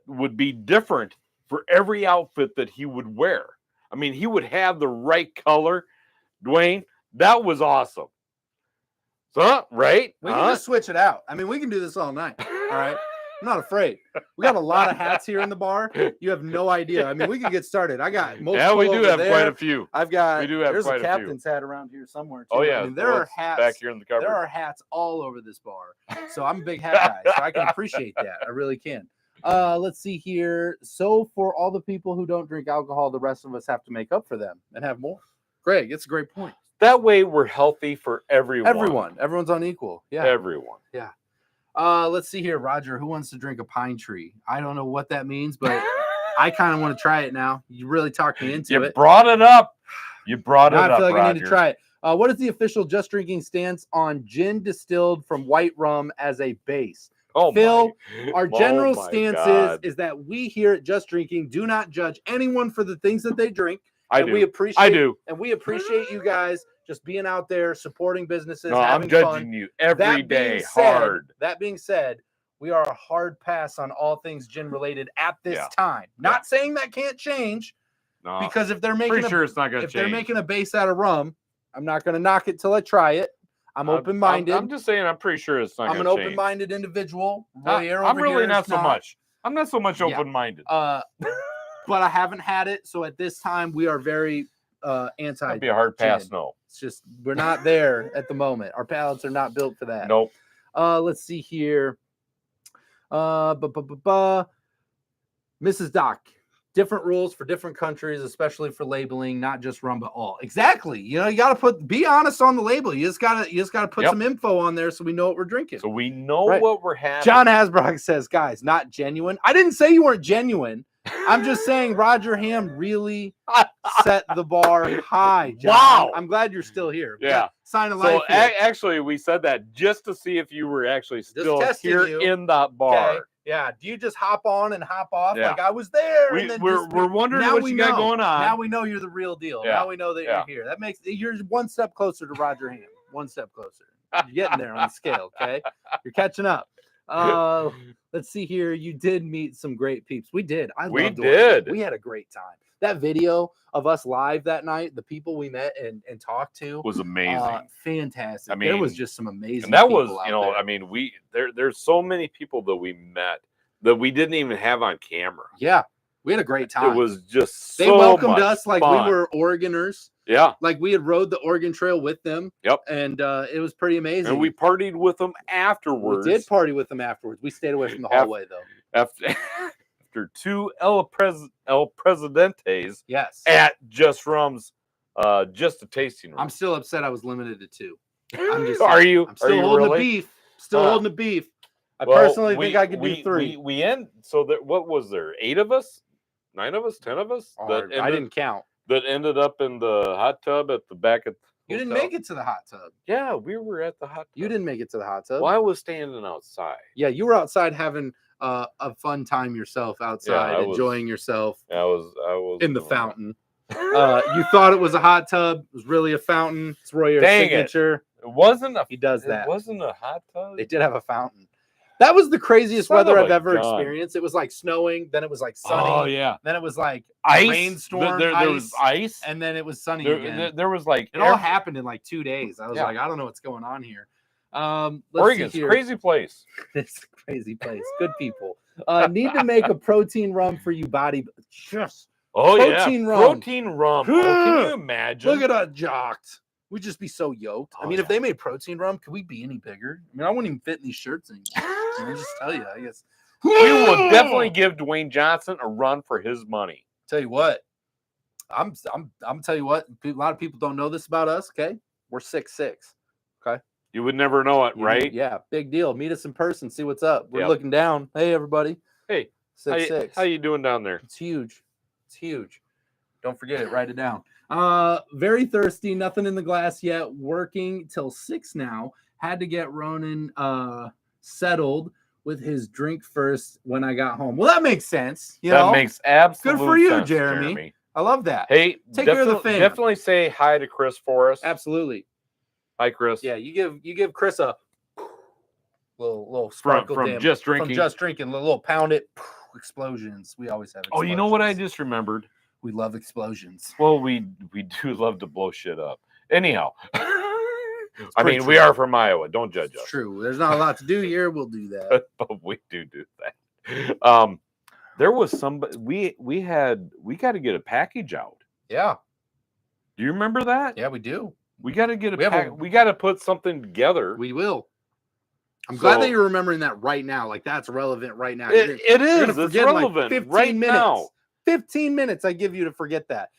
would be different for every outfit that he would wear. I mean, he would have the right color. Dwayne, that was awesome. So, right? We can just switch it out. I mean, we can do this all night. All right. I'm not afraid. We got a lot of hats here in the bar. You have no idea. I mean, we can get started. I got multiple. Yeah, we do have quite a few. There's a captain's hat around here somewhere. Too. Oh yeah. I mean, there are hats back here in the cupboard. There are hats all over this bar. So I'm a big hat guy. So I can appreciate that. I really can. Let's see here. So for all the people who don't drink alcohol, the rest of us have to make up for them and have more. Greg, it's a great point. That way we're healthy for everyone. Everyone's unequal. Yeah. Everyone. Yeah. Let's see here. Roger, who wants to drink a pine tree? I don't know what that means, but I kind of want to try it now. You really talked me into it. You brought it up. I feel like Roger. I need to try it. What What is the official Just Drinking stance on gin distilled from white rum as a base? Phil, our general stance is that we here at Just Drinking do not judge anyone for the things that they drink. We appreciate you guys just being out there supporting businesses. I'm judging you every day hard. That being said, we are a hard pass on all things gin related at this time. Not saying that can't change, because if they're making it's not going to change. If they're making a base out of rum, I'm not going to knock it till I try it. I'm open-minded. I'm just saying, I'm pretty sure it's not going to change. I'm an open-minded individual. I'm really not so much. I'm not so much open-minded. But I haven't had it, so at this time we are very anti. That'd be a hard pass. No, it's just we're not there at the moment. Our palates are not built for that. Nope. Let's see here. Mrs. Doc, different rules for different countries, especially for labeling, not just rum, but all. Exactly. You know, you got to be honest on the label. You just got to put some info on there so we know what we're drinking. So we know what we're having. John Hasbrock says, guys, not genuine. I didn't say you weren't genuine. I'm just saying Roger Ham really set the bar high, John. Wow. I'm glad you're still here. Yeah. Sign of life. So actually, we said that just to see if you were actually still here in that bar. Okay. Yeah. Do you just hop on and hop off like I was there? We're wondering what you got going on. Now we know you're the real deal. Yeah. Now we know that you're here. That makes you're one step closer to Roger Ham. One step closer. You're getting there on the scale. Okay. You're catching up. Let's see here. You did meet some great peeps. We did. We did. We had a great time. That video of us live that night, the people we met and talked to was amazing. Fantastic. I mean, there was just some amazing. And that was, there. I mean, there's so many people that we met that we didn't even have on camera. Yeah, we had a great time. It was just they welcomed us like we were Oregoners. Yeah, like we had rode the Oregon Trail with them. Yep, and it was pretty amazing. And we partied with them afterwards. We did party with them afterwards. We stayed away from the hallway though. After two El Presidentes, yes, at Just Rums, just a tasting room. I'm still upset I was limited to 2. I'm just Are you? I'm still holding the beef. Still holding the beef. I personally think I could do 3. We end. So what was there? 8 of us? 9 of us? 10 of us? I didn't count. That ended up in the hot tub at the back of the You didn't make it to the hot tub. Yeah, we were at the hot tub. You didn't make it to the hot tub. Well, I was standing outside. Yeah, you were outside having a fun time yourself outside, enjoying yourself. I was in the fountain. You thought it was a hot tub. It was really a fountain. It's Royer's signature. It wasn't he does that. It wasn't a hot tub. They did have a fountain. That was the craziest weather I've ever experienced. It was like snowing, then it was like sunny. Oh yeah. Then it was like ice. Rainstorm. There was ice, and then it was sunny again. There was like it all happened in like 2 days. I was like, I don't know what's going on here. Oregon's a crazy place. It's a crazy place. Good people. Need to make a protein rum for you, body. Just protein rum. Protein rum. Can you imagine? Look at us jocked. We'd just be so yoked. I mean, if they made protein rum, could we be any bigger? I mean, I wouldn't even fit in these shirts anymore. I'll just tell you, I guess. We will definitely give Dwayne Johnson a run for his money. Tell you what, I'm tell you what. A lot of people don't know this about us. Okay, we're 6'6". Okay, you would never know it, right? Yeah, big deal. Meet us in person. See what's up. We're looking down. Hey, everybody. Hey, 6'6". How you doing down there? It's huge. It's huge. Don't forget it. Write it down. Very thirsty. Nothing in the glass yet. Working till 6 now. Had to get Ronan settled with his drink first when I got home. Well, that makes sense. That makes absolute good for you, sense, Jeremy. I love that. Hey, take care of the fam. Definitely say hi to Chris for us. Absolutely. Hi, Chris. Yeah, you give Chris a little sparkle from just drinking. From just drinking. A little pound it explosions. We always have explosions. Oh, you know what I just remembered? We love explosions. Well, we do love to blow shit up. Anyhow. I mean, we are from Iowa. Don't judge us. True. There's not a lot to do here. We'll do that. But we do that. There was somebody we got to get a package out. Yeah. Do you remember that? Yeah, we do. We got to get we got to put something together. We will. I'm glad that you're remembering that right now. Like that's relevant right now. It is. It's relevant like 15 right minutes. Now. 15 minutes I give you to forget that.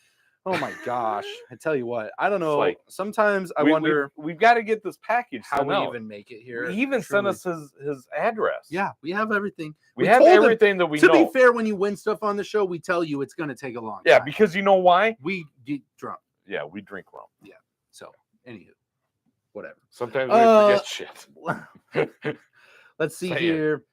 Oh my gosh. I tell you what, I don't know. Like, sometimes I wonder. We've got to get this package. How we even make it here. He even sent us his address. Yeah, we have everything. We have everything that we know. To be fair, when you win stuff on the show, we tell you it's going to take a long time. Yeah, because you know why? We get drunk. Yeah, we drink rum. Yeah. So, anywho, whatever. Sometimes we forget shit. Let's see here.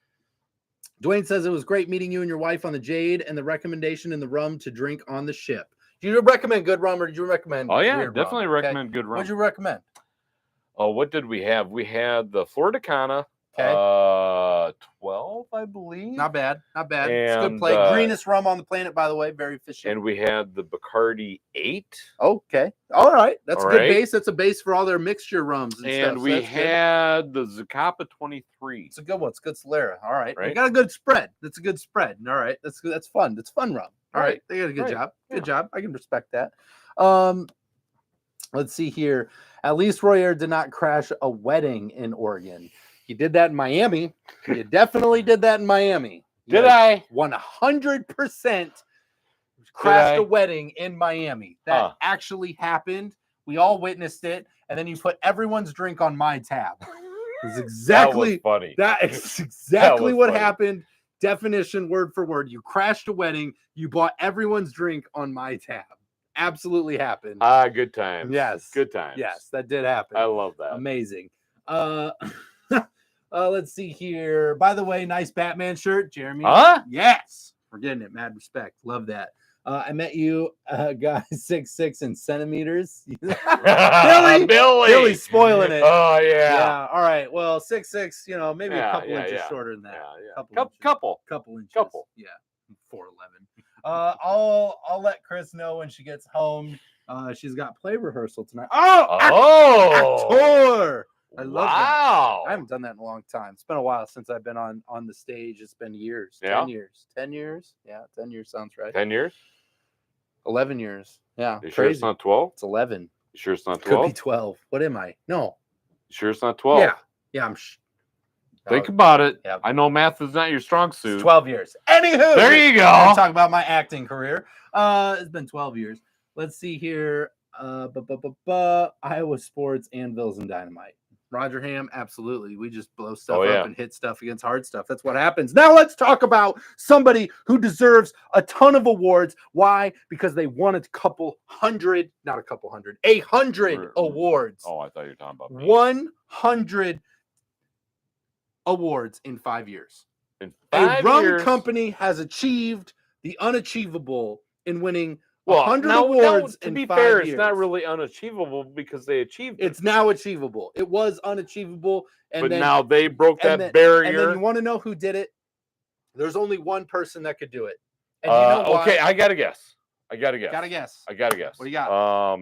Dwayne says it was great meeting you and your wife on the Jade and the recommendation in the rum to drink on the ship. Do you recommend good rum or did you recommend? Oh yeah, definitely recommend good rum. What'd you recommend? Oh, what did we have? We had the Florida Cana. Okay. 12, I believe. Not bad. Not bad. And, it's good play. Greenest rum on the planet, by the way. Very efficient. And we had the Bacardi 8. Okay. All right. That's a good base. That's a base for all their mixture rums and stuff. And we had the Zacapa 23. It's a good one. It's good Solera. All right. We got a good spread. That's a good spread. All right. That's good. That's fun. That's fun rum. All right. They got a good job. Good job. I can respect that. Let's see here. At least Royer did not crash a wedding in Oregon. He did that in Miami. He definitely did that in Miami. Did I? 100% crashed a wedding in Miami. That actually happened. We all witnessed it. And then you put everyone's drink on my tab. It's exactly that was funny. That is exactly what happened. Definition, word for word. You crashed a wedding. You bought everyone's drink on my tab. Absolutely happened. Good times. Yes. Good times. Yes, that did happen. I love that. Amazing. Let's see here. By the way, nice Batman shirt, Jeremy. Yes. We're getting it. Mad respect. Love that. I met you, guys, 6'6" in centimeters. Billy's spoiling it. Oh yeah. Yeah. All right. Well, 6'6", maybe a couple inches shorter than that. Yeah. Couple inches. Yeah. 4'11". I'll let Chris know when she gets home. She's got play rehearsal tonight. Actor. I love that. I haven't done that in a long time. It's been a while since I've been on the stage. It's been years. 10 years. 10 years? Yeah, 10 years sounds right. 10 years? 11 years. Yeah. You sure it's not 12? It's 11. You sure it's not 12? Could be 12. What am I? No. You sure it's not 12? Yeah. Yeah, I'm Think about it. Yeah. I know math is not your strong suit. It's 12 years. Anywho. There you go. Talk about my acting career. It's been 12 years. Let's see here. Iowa sports, anvils, and dynamite. Roger Ham, absolutely. We just blow stuff up and hit stuff against hard stuff. That's what happens. Now let's talk about somebody who deserves a ton of awards. Why? Because they won a hundred awards. Oh, I thought you were talking about me. 100 awards in 5 years. A rum company has achieved the unachievable in winning 100 awards in 5 years. To be fair, it's not really unachievable because they achieved it. It's now achievable. It was unachievable. But now they broke that barrier. And then you want to know who did it? There's only one person that could do it. And you know why? Okay, I got to guess. Got a guess. I got to guess. What do you got?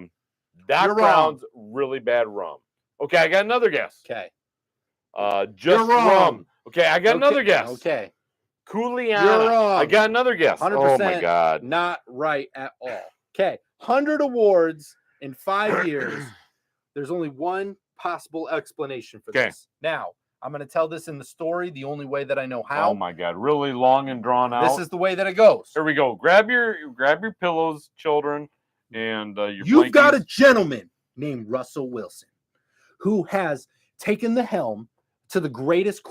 Doc Brown's really bad rum. Okay, I got another guess. Okay. Just rum. Okay, I got another guess. Okay. Cooliana. I got another guess. 100% oh my God. Not right at all. Okay. 100 awards in 5 years. There's only one possible explanation for this. Now, I'm going to tell this in the story the only way that I know how. Oh my God. Really long and drawn out. This is the way that it goes. Here we go. Grab your pillows, children, and You've got a gentleman named Russell Wilson who has taken the helm to the greatest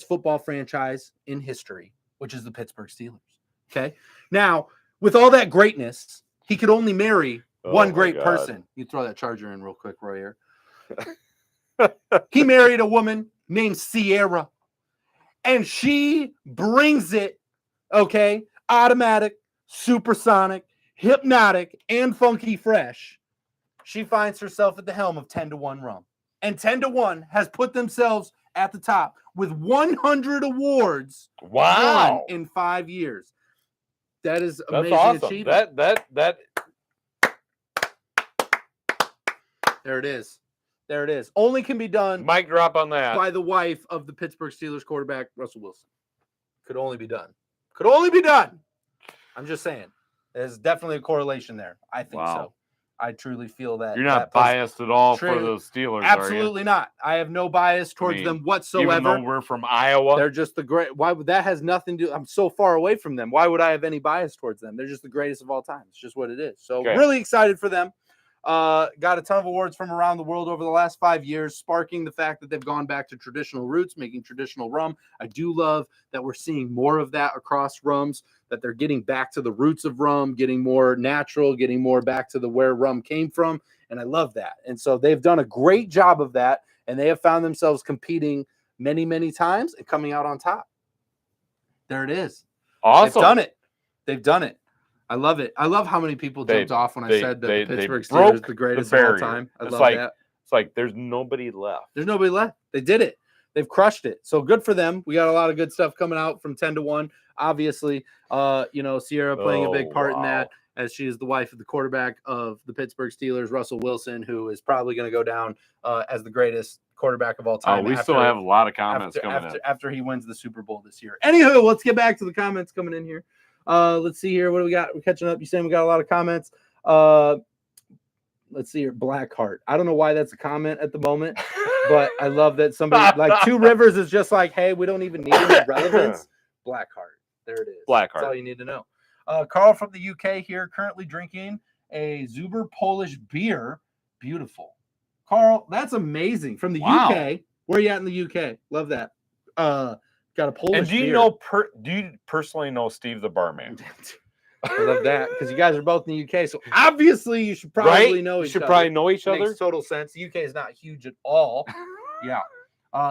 football franchise in history, which is the Pittsburgh Steelers. Okay. Now, with all that greatness, he could only marry one great person. You throw that charger in real quick, Roy. Here. He married a woman named Sierra, and she brings it. Okay, automatic, supersonic, hypnotic, and funky fresh. She finds herself at the helm of 10-1 rum. And 10-1 has put themselves at the top with 100 awards won in 5 years. That is amazing. That's awesome. Achievement. That. There it is. There it is. Only can be done. Mic drop on that. By the wife of the Pittsburgh Steelers quarterback, Russell Wilson. Could only be done. Could only be done. I'm just saying. There's definitely a correlation there. I think so. I truly feel that. You're not biased at all for those Steelers, absolutely are you? Not. I have no bias towards them whatsoever. Even though we're from Iowa. They're just the great. Why would that has nothing to do? I'm so far away from them. Why would I have any bias towards them? They're just the greatest of all time. It's just what it is. So really excited for them. Got a ton of awards from around the world over the last 5 years, sparking the fact that they've gone back to traditional roots, making traditional rum. I do love that we're seeing more of that across rums, that they're getting back to the roots of rum, getting more natural, getting more back to where rum came from. And I love that. And so they've done a great job of that. And they have found themselves competing many, many times and coming out on top. There it is. Awesome. They've done it. I love it. I love how many people jumped off when I said that the Pittsburgh Steelers are the greatest of all time. I love that. It's like there's nobody left. There's nobody left. They did it. They've crushed it. So good for them. We got a lot of good stuff coming out from 10-1. Obviously, Sierra playing a big part in that, as she is the wife of the quarterback of the Pittsburgh Steelers, Russell Wilson, who is probably going to go down as the greatest quarterback of all time. We still have a lot of comments coming in. After he wins the Super Bowl this year. Anywho, let's get back to the comments coming in here. Let's see here. What do we got? We're catching up. You saying we got a lot of comments. Let's see here. Blackheart. I don't know why that's a comment at the moment, but I love that somebody like Two Rivers is just like, hey, we don't even need any relevance. Blackheart. There it is. Blackheart. That's all you need to know. Carl from the UK here, currently drinking a Zuber Polish beer. Beautiful. Carl, that's amazing. From the UK. Where are you at in the UK? Love that. Got a Polish And do you beer. know? Do you personally know Steve the barman? I love that because you guys are both in the UK, so obviously you should probably know each other. You should probably know each other. Makes total sense. The UK is not huge at all. Yeah.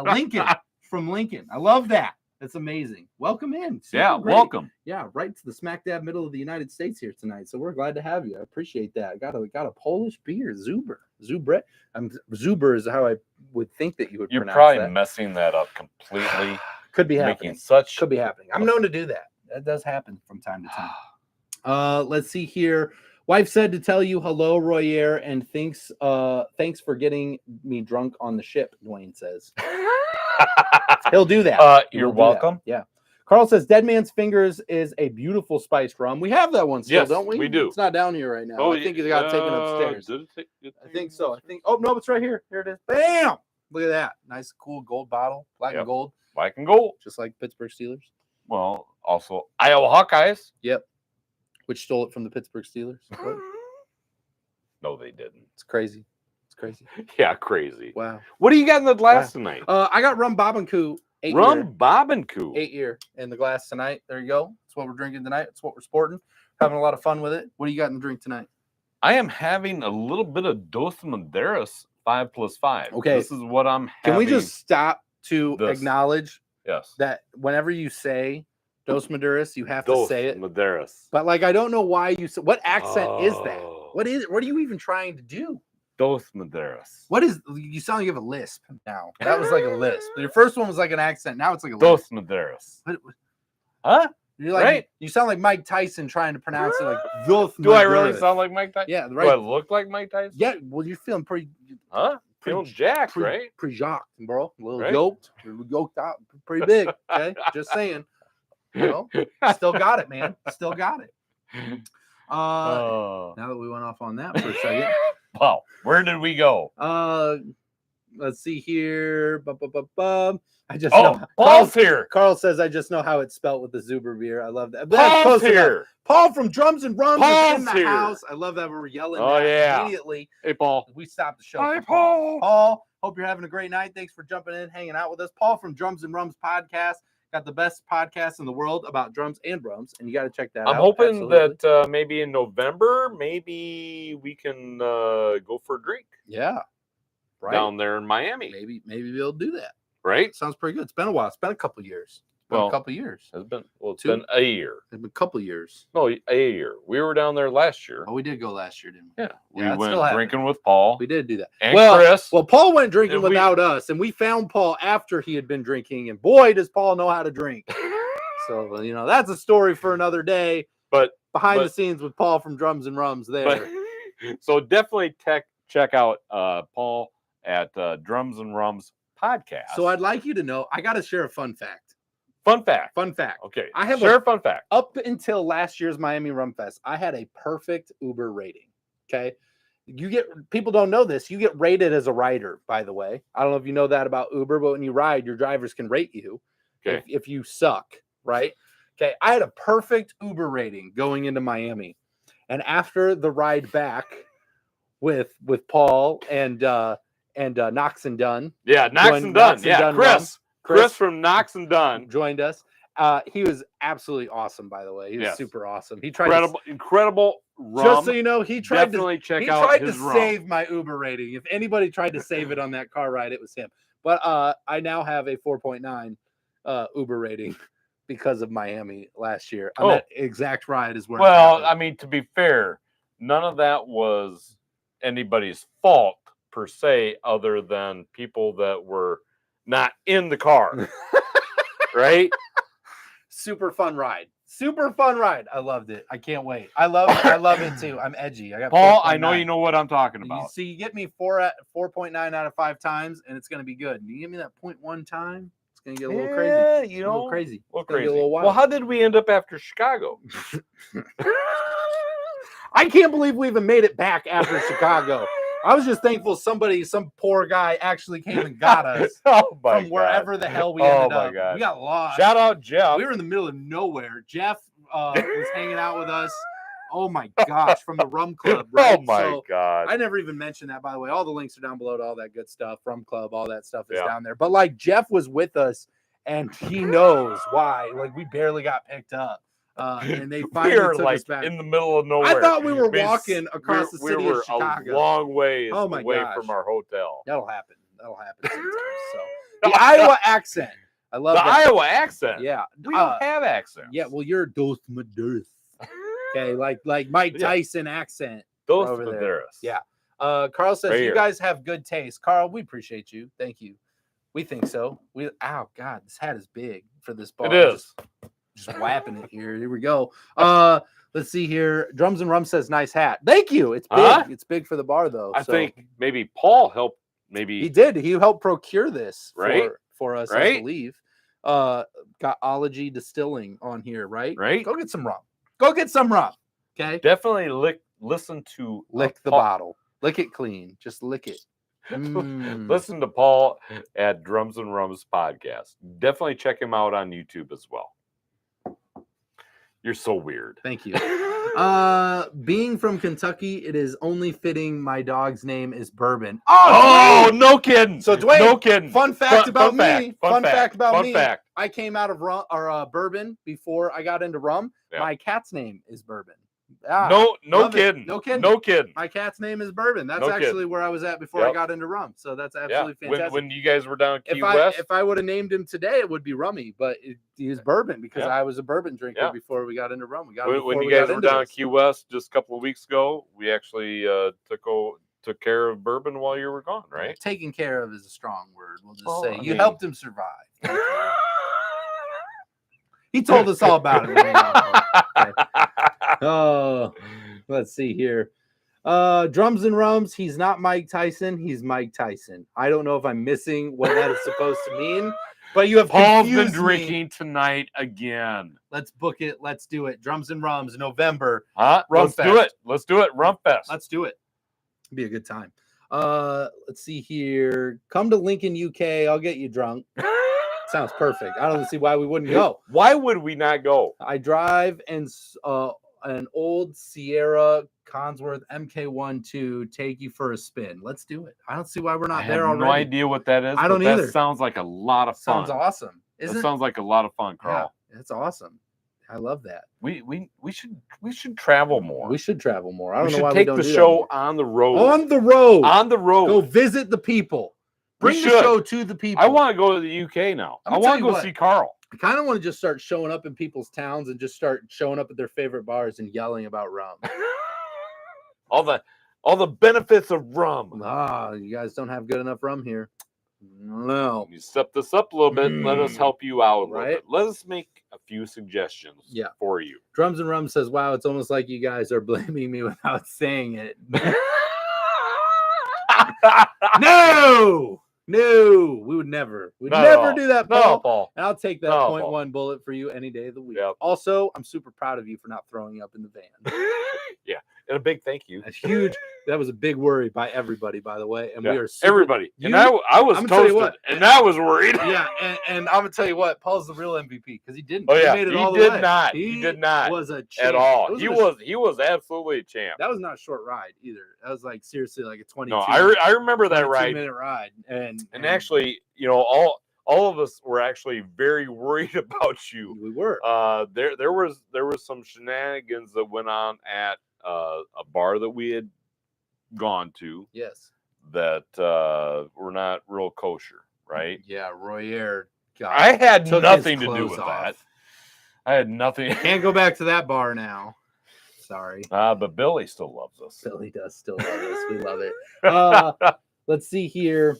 Lincoln from Lincoln. I love that. That's amazing. Welcome in. Super great. Welcome. Yeah, right to the smack dab middle of the United States here tonight. So we're glad to have you. I appreciate that. Got a Polish beer, Zuber. Zuber is how I would think that you would pronounce that. You're probably messing that up completely. Could be happening. Could be happening. I'm known to do that. That does happen from time to time. Let's see here. Wife said to tell you hello, Royer, and thanks for getting me drunk on the ship, Dwayne says. He'll do that. You're welcome. Yeah. Carl says Dead Man's Fingers is a beautiful spiced rum. We have that one still, don't we? We do. It's not down here right now. Oh, I think it got taken upstairs. Did it I think so. Oh no, it's right here. Here it is. Bam! Look at that. Nice, cool gold bottle. Black and gold. Black and gold. Just like Pittsburgh Steelers. Well, also Iowa Hawkeyes. Yep. Which stole it from the Pittsburgh Steelers. No, they didn't. It's crazy. It's crazy. Yeah, crazy. Wow. What do you got in the glass tonight? I got rum Bob and Coo. Bob and Coo. 8-year in the glass tonight. There you go. That's what we're drinking tonight. That's what we're sporting. Having a lot of fun with it. What do you got in the drink tonight? I am having a little bit of Dos Madeiras 5+5. Okay. This is what I'm having. Can we just stop to acknowledge yes, that whenever you say Dos Madeiras, you have to say it. Madeiras. But like, I don't know why you say, what accent is that? What is it? What are you even trying to do? Dos Madeiras. What is, you sound like you have a lisp now. That was like a lisp. Your first one was like an accent. Now it's like a lisp. Dos Madeiras. Huh? You're like, right? You sound like Mike Tyson trying to pronounce it like Dos Madeiras. Do I really sound like Mike Tyson? Yeah, right. Do I look like Mike Tyson? Yeah, well, you're feeling pretty. Huh? Feeling jacked, right? Pretty jacked, bro. A little yoked. Yoked out. Pretty big. Okay? Just saying. You know? Still got it, man. Still got it. Now that we went off on that for a second. Wow. Where did we go? Let's see here. I just know. Paul's here. Carl says, I just know how it's spelled with the Zuber beer. I love that. Paul's here. Paul from Drums and Rums is in the here. House. I love that we're yelling immediately. Hey, Paul. We stopped the show. Hi, Paul. Paul, hope you're having a great night. Thanks for jumping in, hanging out with us. Paul from Drums and Rums podcast. Got the best podcast in the world about drums and rums, and you got to check that out. I'm hoping that maybe in November, maybe we can go for a drink. Yeah. Right. Down there in Miami. Maybe we'll do that. Right? Sounds pretty good. It's been a while. It's been a couple years. A couple years. It's been been a year. It's been a couple years. No, a year. We were down there last year. Oh, we did go last year, didn't we? Yeah. We went drinking with Paul. We did do that. And Chris. Well, Paul went drinking without us, and we found Paul after he had been drinking, and boy, does Paul know how to drink. So, that's a story for another day. But behind the scenes with Paul from Drums and Rums there. So definitely check out Paul at Drums and Rums podcast. So I'd like you to know, I got to share a fun fact. Fun fact. Okay. Share a fun fact. Up until last year's Miami Rum Fest, I had a perfect Uber rating. Okay. People don't know this. You get rated as a rider, by the way. I don't know if you know that about Uber, but when you ride, your drivers can rate you if you suck, right? Okay. I had a perfect Uber rating going into Miami. And after the ride back with Paul and Knox and Dunn. Yeah, Knox and Dunn. Yeah, Chris from Knox and Dunn joined us. He was absolutely awesome, by the way. He was super awesome. He tried incredible rum. Just so you know, he tried to rum. Save my Uber rating. If anybody tried to save it on that car ride, it was him. But I now have a 4.9 Uber rating because of Miami last year. On that exact ride is where. Well, I mean, to be fair, none of that was anybody's fault per se, other than people that were not in the car. Right? Super fun ride. I loved it. I can't wait. I love it too. I'm edgy. I got Paul. I know you know what I'm talking about. You get me 4.9 out of 5 times, and it's gonna be good. You give me that 0.1 time, it's gonna get a little crazy. A little crazy. Well, how did we end up after Chicago? I can't believe we even made it back after Chicago. I was just thankful some poor guy actually came and got us from wherever the hell we ended up. God. We got lost. Shout out Jeff. We were in the middle of nowhere. Jeff was hanging out with us. Oh my gosh, from the Rum Club, right? Oh my God. I never even mentioned that, by the way. All the links are down below to all that good stuff. Rum Club, all that stuff is down there. But like Jeff was with us and he knows why. Like we barely got picked up. And they finally took us back in the middle of nowhere. I thought we were walking across the city of Chicago. A long ways away from our hotel. That'll happen sometimes. So the Iowa accent. I love the Iowa accent. Yeah. We don't have accents. Yeah, well, you're Doth Maduth. Okay, like Mike Tyson accent. Doth over Maduth. there. Yeah. Carl says you guys have good taste. Carl, we appreciate you. Thank you. We think so. Oh God, this hat is big for this bar. It is. Just whapping it here. Here we go. Let's see here. Drums and Rum says nice hat. Thank you. It's big. It's big for the bar though. I think maybe Paul helped. Maybe he did. He helped procure this right for us. Right? I believe. Got Ology Distilling on here. Right. Right. Go get some rum. Go get some rum. Okay. Definitely listen to lick the bottle. Lick it clean. Just lick it. Listen to Paul at Drums and Rums podcast. Definitely check him out on YouTube as well. You're so weird. Thank you. Being from Kentucky, it is only fitting my dog's name is Bourbon. Oh, no kidding. So Dwayne, no kidding. Fun fact about me. Fun fact about me. Fact. I came out of rum or bourbon before I got into rum. Yeah. My cat's name is Bourbon. No kidding. No kidding. No kidding. My cat's name is Bourbon. That's actually where I was at before I got into rum. So that's absolutely fantastic. When you guys were down Key West, if I would have named him today, it would be Rummy, but he's Bourbon because I was a bourbon drinker before we got into rum. When you guys were down Key West just a couple of weeks ago, we actually took care of Bourbon while you were gone, right? Taking care of is a strong word. We'll just say you helped him survive. He told us all about it. Okay. Oh, let's see here. Drums and Rums. He's not Mike Tyson. He's Mike Tyson. I don't know if I'm missing what that is supposed to mean, but you have Paul's been drinking tonight again. Let's book it. Let's do it. Drums and Rums, November. Let's do it. Let's do it. Rum Fest. Let's do it. It'll be a good time. Let's see here. Come to Lincoln, UK. I'll get you drunk. Sounds perfect. I don't see why we wouldn't go. Why would we not go? I drive an old Sierra Consworth MK1 to take you for a spin. Let's do it. I don't see why we're not there already. No idea what that is. I don't either. That sounds like a lot of fun. Sounds awesome. Sounds like a lot of fun, Carl. Yeah, it's awesome. I love that. We should travel more. We should travel more. I don't know why we don't take the show on the road. On the road. On the road. Go visit the people. Bring the show to the people. I want to go to the UK now. I want to go see Carl. I kind of want to just start showing up in people's towns and just start showing up at their favorite bars and yelling about rum. all the benefits of rum. You guys don't have good enough rum here. No. You step this up a little bit. Let us help you out a little bit. Let us make a few suggestions for you. Drums and Rum says, wow, it's almost like you guys are blaming me without saying it. No, we would never. We'd never do that, Paul. No, Paul. And I'll take that 0.1 bullet for you any day of the week. Yep. Also, I'm super proud of you for not throwing up in the van. Yeah. And a big thank you. That's huge. That was a big worry by everybody, by the way. And we are everybody. And I was toasted, and I was worried. Yeah, and I'm gonna tell you what, Paul's the real MVP because he didn't. Oh yeah, he made it all the way. He did not. Was a champ. At all. He was absolutely a champ. That was not a short ride either. That was like seriously like a 22. No, I remember that ride. 2-minute ride, and actually, all of us were actually very worried about you. We were. There was some shenanigans that went on at a bar that we had gone to. Yes. That were not real kosher, right? Yeah, Royer. I had nothing to do with that. I had nothing. Can't go back to that bar now. Sorry. But Billy still loves us. Billy does still love us. We love it. Let's see here.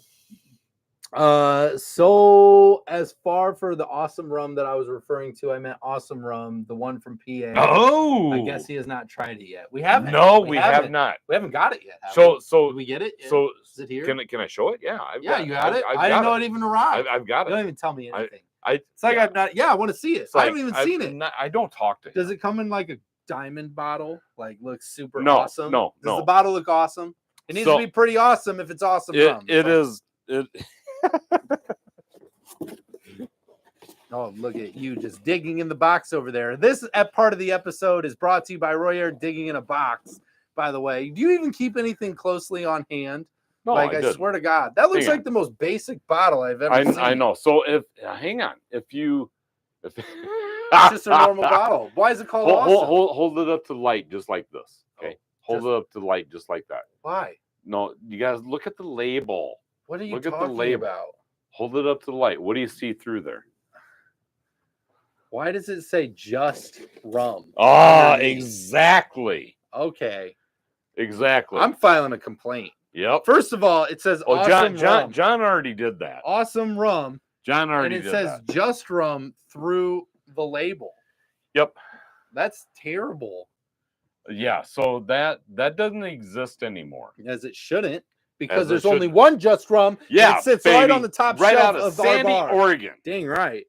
So as far for the awesome rum that I was referring to, I meant awesome rum, the one from PA. Oh, I guess he has not tried it yet. We haven't. No, we have not. We haven't got it yet. So did we get it? So is it here? Can I show it? Yeah, you got it. I didn't know it even arrived. I've got it. Don't even tell me anything. It's like I've not. Yeah, I want to see it. I haven't even seen it. I don't talk to him. Does it come in like a diamond bottle? Like looks super awesome? No. Does the bottle look awesome? It needs to be pretty awesome if it's awesome rum. It is. Oh, look at you just digging in the box over there. This part of the episode is brought to you by Royer digging in a box, by the way. Do you even keep anything closely on hand? No, I swear to God. That looks like the most basic bottle I've ever seen. I know. So hang on. If it's just a normal bottle. Why is it called awesome? Hold it up to the light just like this. Okay. Hold it up to the light just like that. Why? No, you guys look at the label. What are you talking about? Hold it up to the light. What do you see through there? Why does it say just rum? Exactly. Okay. Exactly. I'm filing a complaint. Yep. First of all, it says awesome rum. John already did that. Awesome rum. John already did that. And it says just rum through the label. Yep. That's terrible. Yeah, so that doesn't exist anymore. As it shouldn't, because there's only one just rum. Yeah, it sits right on the top right shelf out of Sandy, our bar. Oregon. Dang right.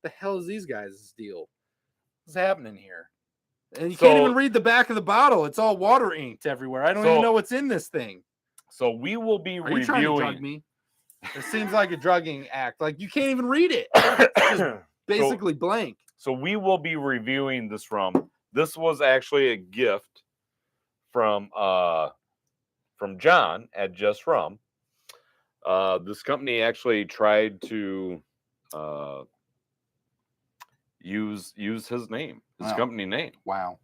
The hell is these guys' deal? What's happening here? And you can't even read the back of the bottle. It's all water inked everywhere. I don't even know what's in this thing. So we will be reviewing. You trying to drug me? It seems like a drugging act. Like you can't even read it. It's just basically blank. So we will be reviewing this rum. This was actually a gift from John at Just Rum. This company actually tried to use his name, his company name. Wow.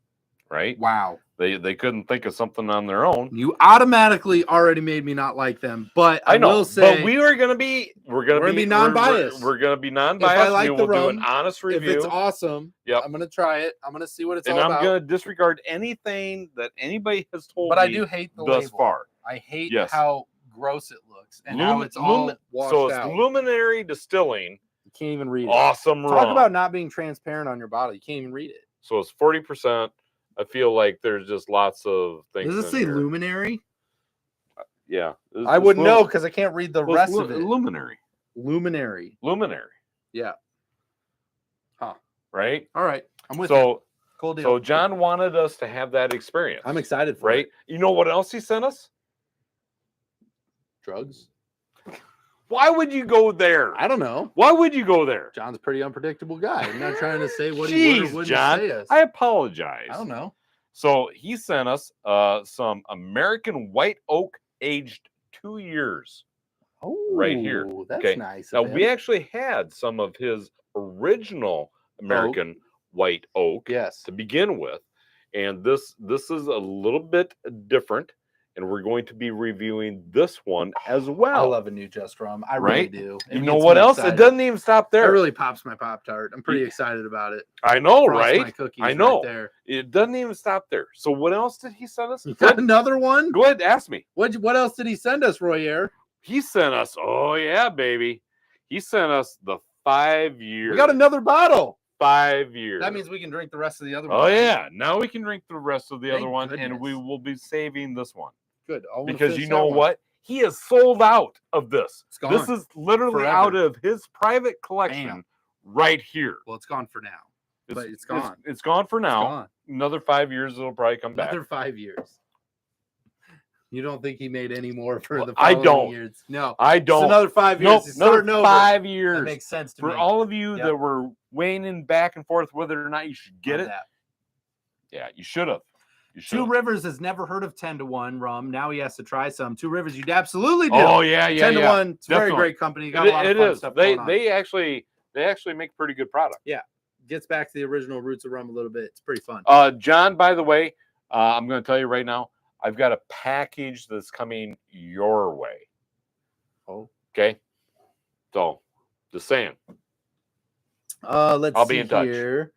Right? Wow. They couldn't think of something on their own. You automatically already made me not like them, but I will say, but we're gonna be non-biased. We're gonna be non-biased. If I like the rum, do an honest review. If it's awesome, I'm gonna try it. I'm gonna see what it's all about. And I'm gonna disregard anything that anybody has told me. But I do hate the thus label. far. I hate how gross it looks and how it's all washed so it's out. Luminary Distilling. You can't even read it. Awesome rum. Talk about not being transparent on your bottle. You can't even read it. So it's 40%. I feel like there's just lots of things. Does it say Luminary? Yeah. I wouldn't know because I can't read the rest of it. Luminary. Yeah. Huh. Right? All right. I'm with you. Cool deal. So John wanted us to have that experience. I'm excited for it. You know what else he sent us? Drugs. Why would you go there? I don't know. Why would you go there? John's a pretty unpredictable guy. I'm not trying to say what he would or wouldn't say us. I apologize. I don't know. So he sent us some American white oak aged 2 years. Oh, right here. That's nice. Now we actually had some of his original American white oak to begin with, and this is a little bit different. And we're going to be reviewing this one as well. I love a new Just Rum. I really do. You know what else? It doesn't even stop there. It really pops my Pop-Tart. I'm pretty excited about it. I know, right? My cookies I know. Right there. It doesn't even stop there. So what else did he send us? Another one? Go ahead, ask me. What else did he send us, Royer? He sent us, oh yeah, baby. He sent us the 5 years. We got another bottle. 5 years. That means we can drink the rest of the other one. Oh yeah. Now we can drink the rest of the other one, and we will be saving this one. Good. Because you know what? He is sold out of this. It's gone. This is literally out of his private collection right here. Well, it's gone for now. But it's gone. It's gone for now. Gone. Another 5 years, it'll probably come back. Another 5 years. You don't think he made any more for the following years? No. I don't. It's another 5 years. Nope, another 5 years. That makes sense to me. For all of you that were weighing in back and forth whether or not you should get it. Yeah, you should have. Two Rivers has never heard of 10-1 rum. Now he has to try some. Two Rivers, you'd absolutely do. Oh yeah, 10-1. It's a very great company. Got a lot of fun stuff going on. They actually make pretty good product. Yeah, gets back to the original roots of rum a little bit. It's pretty fun. John, by the way, I'm going to tell you right now, I've got a package that's coming your way. Oh, okay. So, just saying. I'll be in touch here.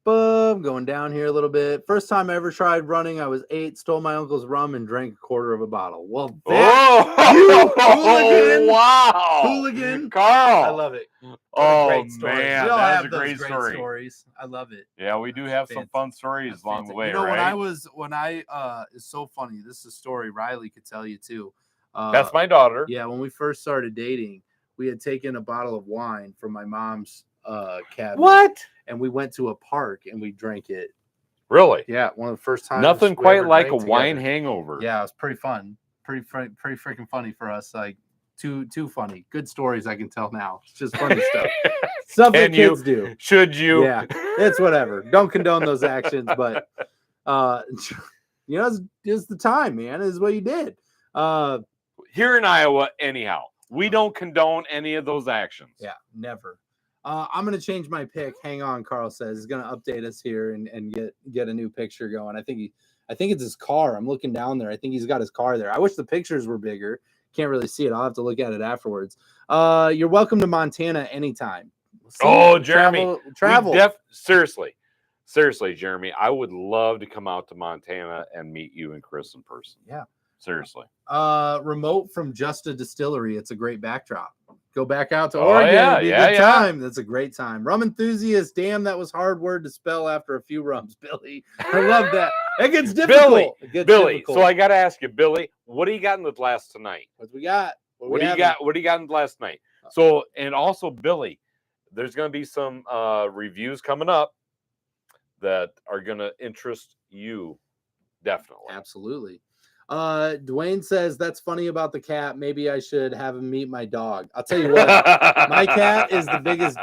Going down here a little bit. First time I ever tried running, I was 8, stole my uncle's rum and drank a quarter of a bottle. Well, hooligan! Wow, hooligan, Carl! I love it. Man, that's a great story. I love it. Yeah, we do have some fun stories along the way. You know, right? it's so funny. This is a story Riley could tell you too. That's my daughter. Yeah, when we first started dating, we had taken a bottle of wine from my mom's cabinet. What? And we went to a park and we drank it Really? Yeah, one of the first times. Nothing we quite ever like a drank wine together. hangover. Yeah, it was pretty fun. Pretty freaking funny for us. Like too funny. Good stories I can tell now. It's just funny stuff. Stuff that kids do. Should you? Yeah, it's whatever. Don't condone those actions, but it's the time, man. Is what you did. Here in Iowa, anyhow, we don't condone any of those actions. Yeah, never. I'm gonna change my pick. Hang on, Carl says he's gonna update us here and get a new picture going. I think it's his car. I'm looking down there. I think he's got his car there. I wish the pictures were bigger. Can't really see it. I'll have to look at it afterwards. You're welcome to Montana anytime. Jeremy, travel. Seriously, Jeremy, I would love to come out to Montana and meet you and Chris in person. Yeah. Seriously. Remote from Just a Distillery. It's a great backdrop. Go back out to Oregon. It'd be a good time. That's a great time. Rum enthusiast. Damn, that was hard word to spell after a few rums, Billy. I love that. It gets difficult. Billy. So I got to ask you, Billy, what do you got in the glass tonight? What we got? What do you got? What do you got in the glass tonight? So, and also, Billy, there's going to be some reviews coming up that are going to interest you. Definitely. Absolutely. Dwayne says that's funny about the cat. Maybe I should have him meet my dog. I'll tell you what, my cat is the biggest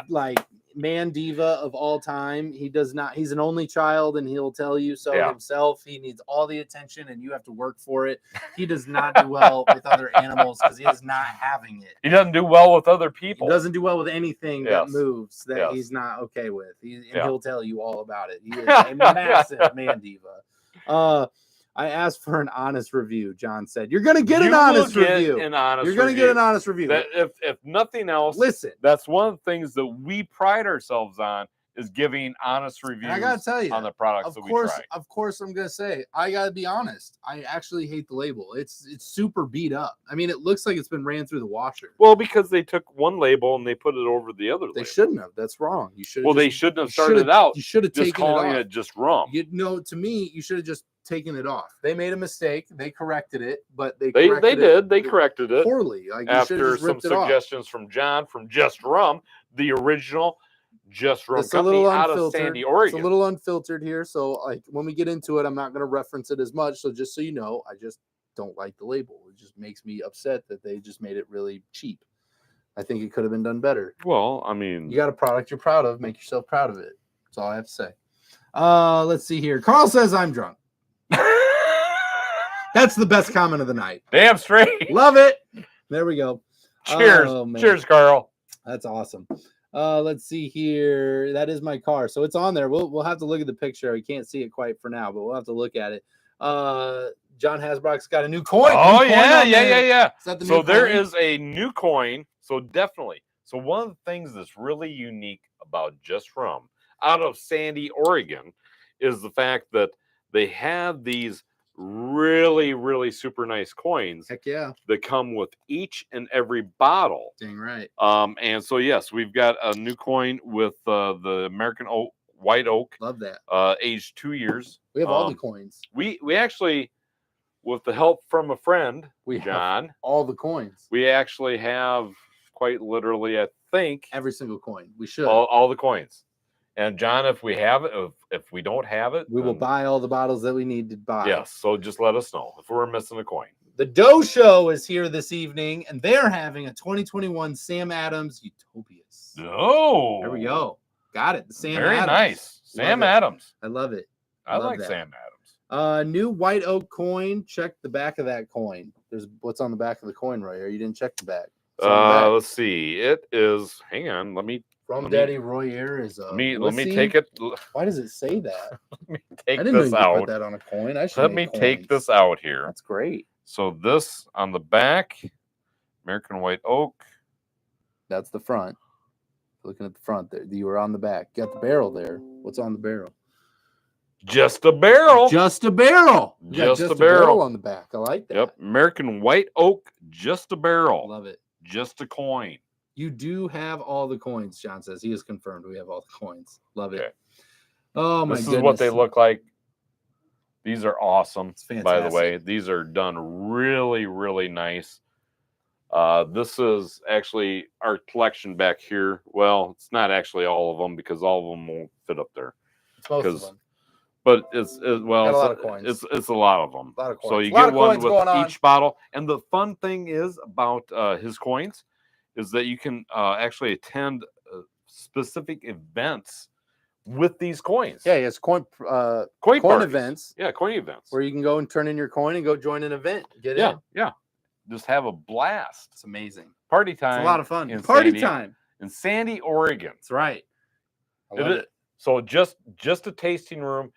man diva of all time. He's an only child, and he'll tell you so himself. He needs all the attention, and you have to work for it. He does not do well with other animals because he is not having it. He doesn't do well with other people. He doesn't do well with anything that moves that he's not okay with. He'll tell you all about it. He is a massive man diva. I asked for an honest review. John said, "You're going to get an honest review. You're going to get an honest review. That if nothing else, listen. That's one of the things that we pride ourselves on is giving honest reviews. And I got to tell you, on the products that we try. Of course, I'm going to say I got to be honest. I actually hate the label. It's super beat up. I mean, it looks like it's been ran through the washer. Well, because they took one label and they put it over the other. They shouldn't have. That's wrong. You should. Well, they shouldn't have started out. You should have taken calling it off. it just rum. To me, you should have just taken it off. They made a mistake. They corrected it, but they corrected it poorly. After some suggestions from John from Just Rum, the original Just Rum company out of Sandy, Oregon. It's a little unfiltered here, so when we get into it, I'm not going to reference it as much. So just so you know, I just don't like the label. It just makes me upset that they just made it really cheap. I think it could have been done better. Well, I mean, you got a product you're proud of. Make yourself proud of it. That's all I have to say. Let's see here. Carl says I'm drunk. That's the best comment of the night. Damn straight. Love it. There we go. Cheers. Cheers, Carl. That's awesome. Let's see here. That is my car. So it's on there. We'll have to look at the picture. We can't see it quite for now, but we'll have to look at it. John Hasbrock's got a new coin. Oh, yeah. So there is a new coin. So definitely. So one of the things that's really unique about Just Rum out of Sandy, Oregon, is the fact that they have these really, really super nice coins. Heck yeah. That come with each and every bottle. Dang right. And so, yes, we've got a new coin with the American White Oak. Love that. Aged 2 years. We have all the coins. We actually, with the help from a friend, John, have all the coins. We actually have quite literally, I think, every single coin. We should. All the coins. And John, if we have it, if we don't have it, we will buy all the bottles that we need to buy. Yes, so just let us know if we're missing a coin. The Doe Show is here this evening, and they're having a 2021 Sam Adams Utopias. Oh, there we go. Got it. The Sam Very Adams. Nice. Sam Adams. I love it. I like that. Sam Adams. New White Oak coin. Check the back of that coin. There's what's on the back of the coin right here. You didn't check the back. Let's see. It is. Hang on. Let me. From Daddy Royer is a. Let me take it. Why does it say that? Let me take I didn't this know you out. Put that on a coin. Let me take this out here. That's great. So this on the back, American White Oak. That's the front. Looking at the front there. You were on the back. You got the barrel there. What's on the barrel? Just a barrel. Just a barrel. Just a barrel on the back. I like that. Yep. American White Oak. Just a barrel. Love it. Just a coin. You do have all the coins, John says. He has confirmed we have all the coins. Love it. Okay. Oh, my goodness. This is what they look like. These are awesome, fantastic. By the way. These are done really, really nice. This is actually our collection back here. Well, it's not actually all of them because all of them won't fit up there. It's most of them. but it's well, Got a lot of coins. It's a lot of them. A lot of coins. So you A lot get of one coins going with on. each bottle. And the fun thing is about his coins is that you can actually attend specific events with these coins. Yeah, it's coin events. Yeah, coin events where you can go and turn in your coin and go join an event. Get in. Yeah. Just have a blast. It's amazing. Party time. It's a lot of fun. Party time in Sandy, Oregon. That's right. I love it. So just a tasting room.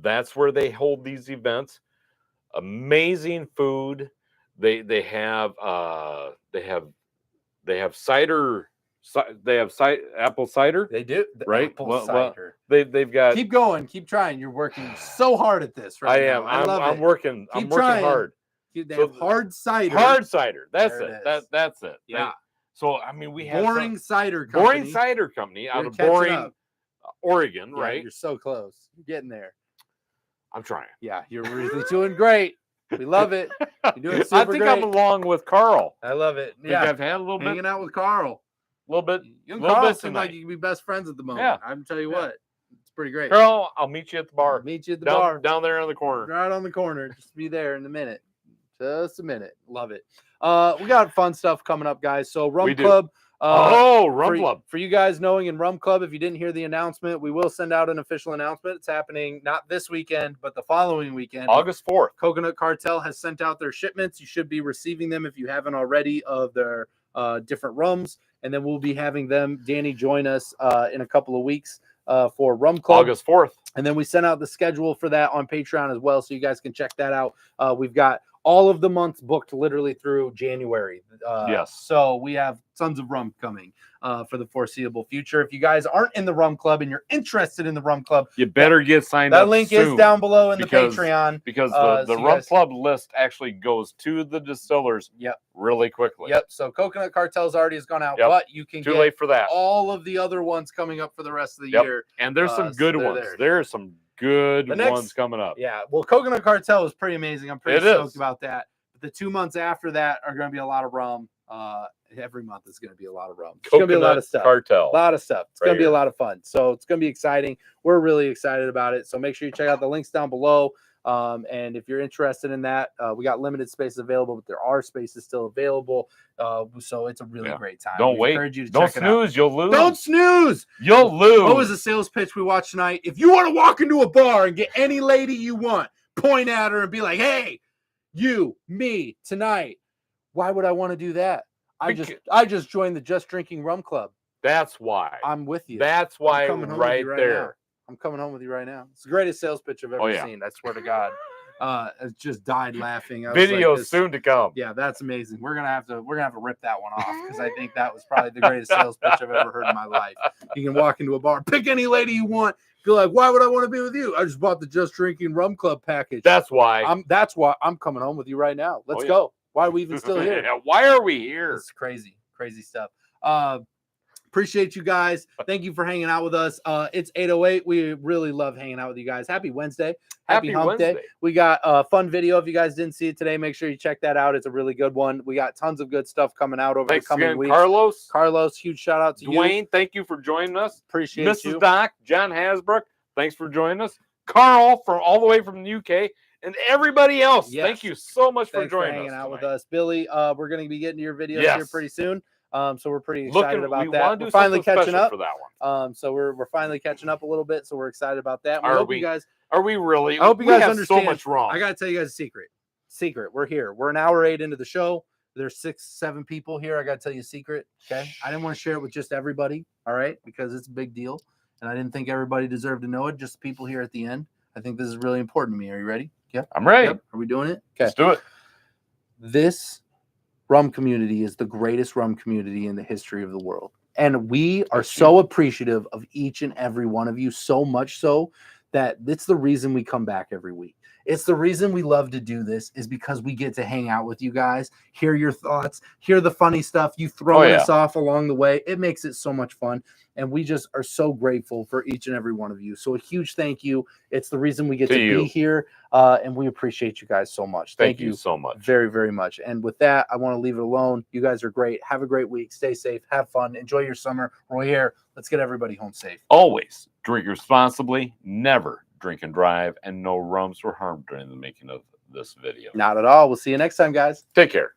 That's where they hold these events. Amazing food. They have cider. They have apple cider. They do, right? Apple cider. They've got. Keep going. Keep trying. You're working so hard at this right now. I am. I'm working. I'm working hard. They have hard cider. Hard cider. That's it. That's it. Yeah. So I mean, we have Boring Cider Company. Boring Cider Company out of Boring, Oregon, yeah, right? You're so close. You're getting there. I'm trying. Yeah, you're really doing great. We love it. You're doing super great. I'm along with Carl. I love it. Yeah, I've had a little hanging out with Carl. A little bit. You and Carl seem like you can be best friends at the moment. Yeah. I'm tell you what, it's pretty great. Carl, I'll meet you at the bar. Meet you at the bar down there on the corner. Right on the corner. Just be there in a minute. Just a minute. Love it. We got fun stuff coming up, guys. So Rum Club. Rum Club. For you guys knowing in Rum Club, if you didn't hear the announcement, we will send out an official announcement. It's happening not this weekend, but the following weekend. August 4th. Coconut Cartel has sent out their shipments. You should be receiving them if you haven't already of their different rums. And then we'll be having them, Danny, join us in a couple of weeks for Rum Club. August 4th. And then we sent out the schedule for that on Patreon as well, so you guys can check that out. We've got all of the months booked literally through January. Yes. So we have tons of rum coming for the foreseeable future. If you guys aren't in the Rum Club and you're interested in the Rum Club, you better get signed up. That link is down below in the Patreon. Because the Rum Club list actually goes to the distillers really quickly. Yep. So Coconut Cartel's already has gone out, but you can Too late for that. All of the other ones coming up for the rest of the year. And there's some good ones. There are some good ones coming up. Yeah. Well, Coconut Cartel is pretty amazing. I'm pretty stoked about that. But the 2 months after that are going to be a lot of rum. Every month is going to be a lot of rum. It's going to be a lot of stuff. Cartel. A lot of stuff. It's going to be a lot of fun. So it's going to be exciting. We're really excited about it. So make sure you check out the links down below. And if you're interested in that, we got limited spaces available, but there are spaces still available. So it's a really great time. Don't wait. Encourage you to Don't check snooze. It out. You'll lose. Don't snooze. You'll lose. What was the sales pitch we watched tonight? If you want to walk into a bar and get any lady you want, point at her and be like, hey, you, me, tonight. Why would I want to do that? I just joined the Just Drinking Rum Club. That's why. I'm with you. That's why right there. Now. I'm coming home with you right now. It's the greatest sales pitch I've ever seen. I swear to God. I just died laughing. Videos soon to come. Yeah, that's amazing. We're gonna have to rip that one off because I think that was probably the greatest sales pitch I've ever heard in my life. You can walk into a bar, pick any lady you want. Go like, why would I want to be with you? I just bought the Just Drinking Rum Club package. That's why. I'm coming home with you right now. Let's go. Why are we even still here? Why are we here? It's crazy stuff. Appreciate you guys. Thank you for hanging out with us. It's 8:08. We really love hanging out with you guys. Happy Wednesday. Happy Hump Day. We got a fun video. If you guys didn't see it today, make sure you check that out. It's a really good one. We got tons of good stuff coming out over the coming weeks. Carlos, huge shout out to you. Dwayne, thank you for joining us. Appreciate you. Mrs. Doc, John Hasbrook, thanks for joining us. Carl from all the way from the UK. And everybody else, thank you so much for joining us. Hanging out with us. Billy, we're going to be getting to your videos here pretty soon. So we're pretty excited about that. We're finally catching up for that one. So we're finally catching up a little bit. So we're excited about that. We hope you guys. Are we really? I hope you guys understand. So much wrong. I got to tell you guys a secret. We're here. We're an hour 8 into the show. There's 6-7 people here. I got to tell you a secret. Okay. I didn't want to share it with just everybody. All right. Because it's a big deal. And I didn't think everybody deserved to know it. Just people here at the end. I think this is really important to me. Are you ready? Yeah. I'm ready. Yep. Are we doing it? Okay. Let's do it. This rum community is the greatest rum community in the history of the world. And we are so appreciative of each and every one of you, so much so that it's the reason we come back every week. It's the reason we love to do this is because we get to hang out with you guys, hear your thoughts, hear the funny stuff you throwing us off along the way. It makes it so much fun. And we just are so grateful for each and every one of you. So a huge thank you. It's the reason we get to be here. And we appreciate you guys so much. Thank you so much. Very, very much. And with that, I want to leave it alone. You guys are great. Have a great week. Stay safe. Have fun. Enjoy your summer. We're here. Let's get everybody home safe. Always drink responsibly. Never drink and drive, and no rums were harmed during the making of this video. Not at all. We'll see you next time, guys. Take care.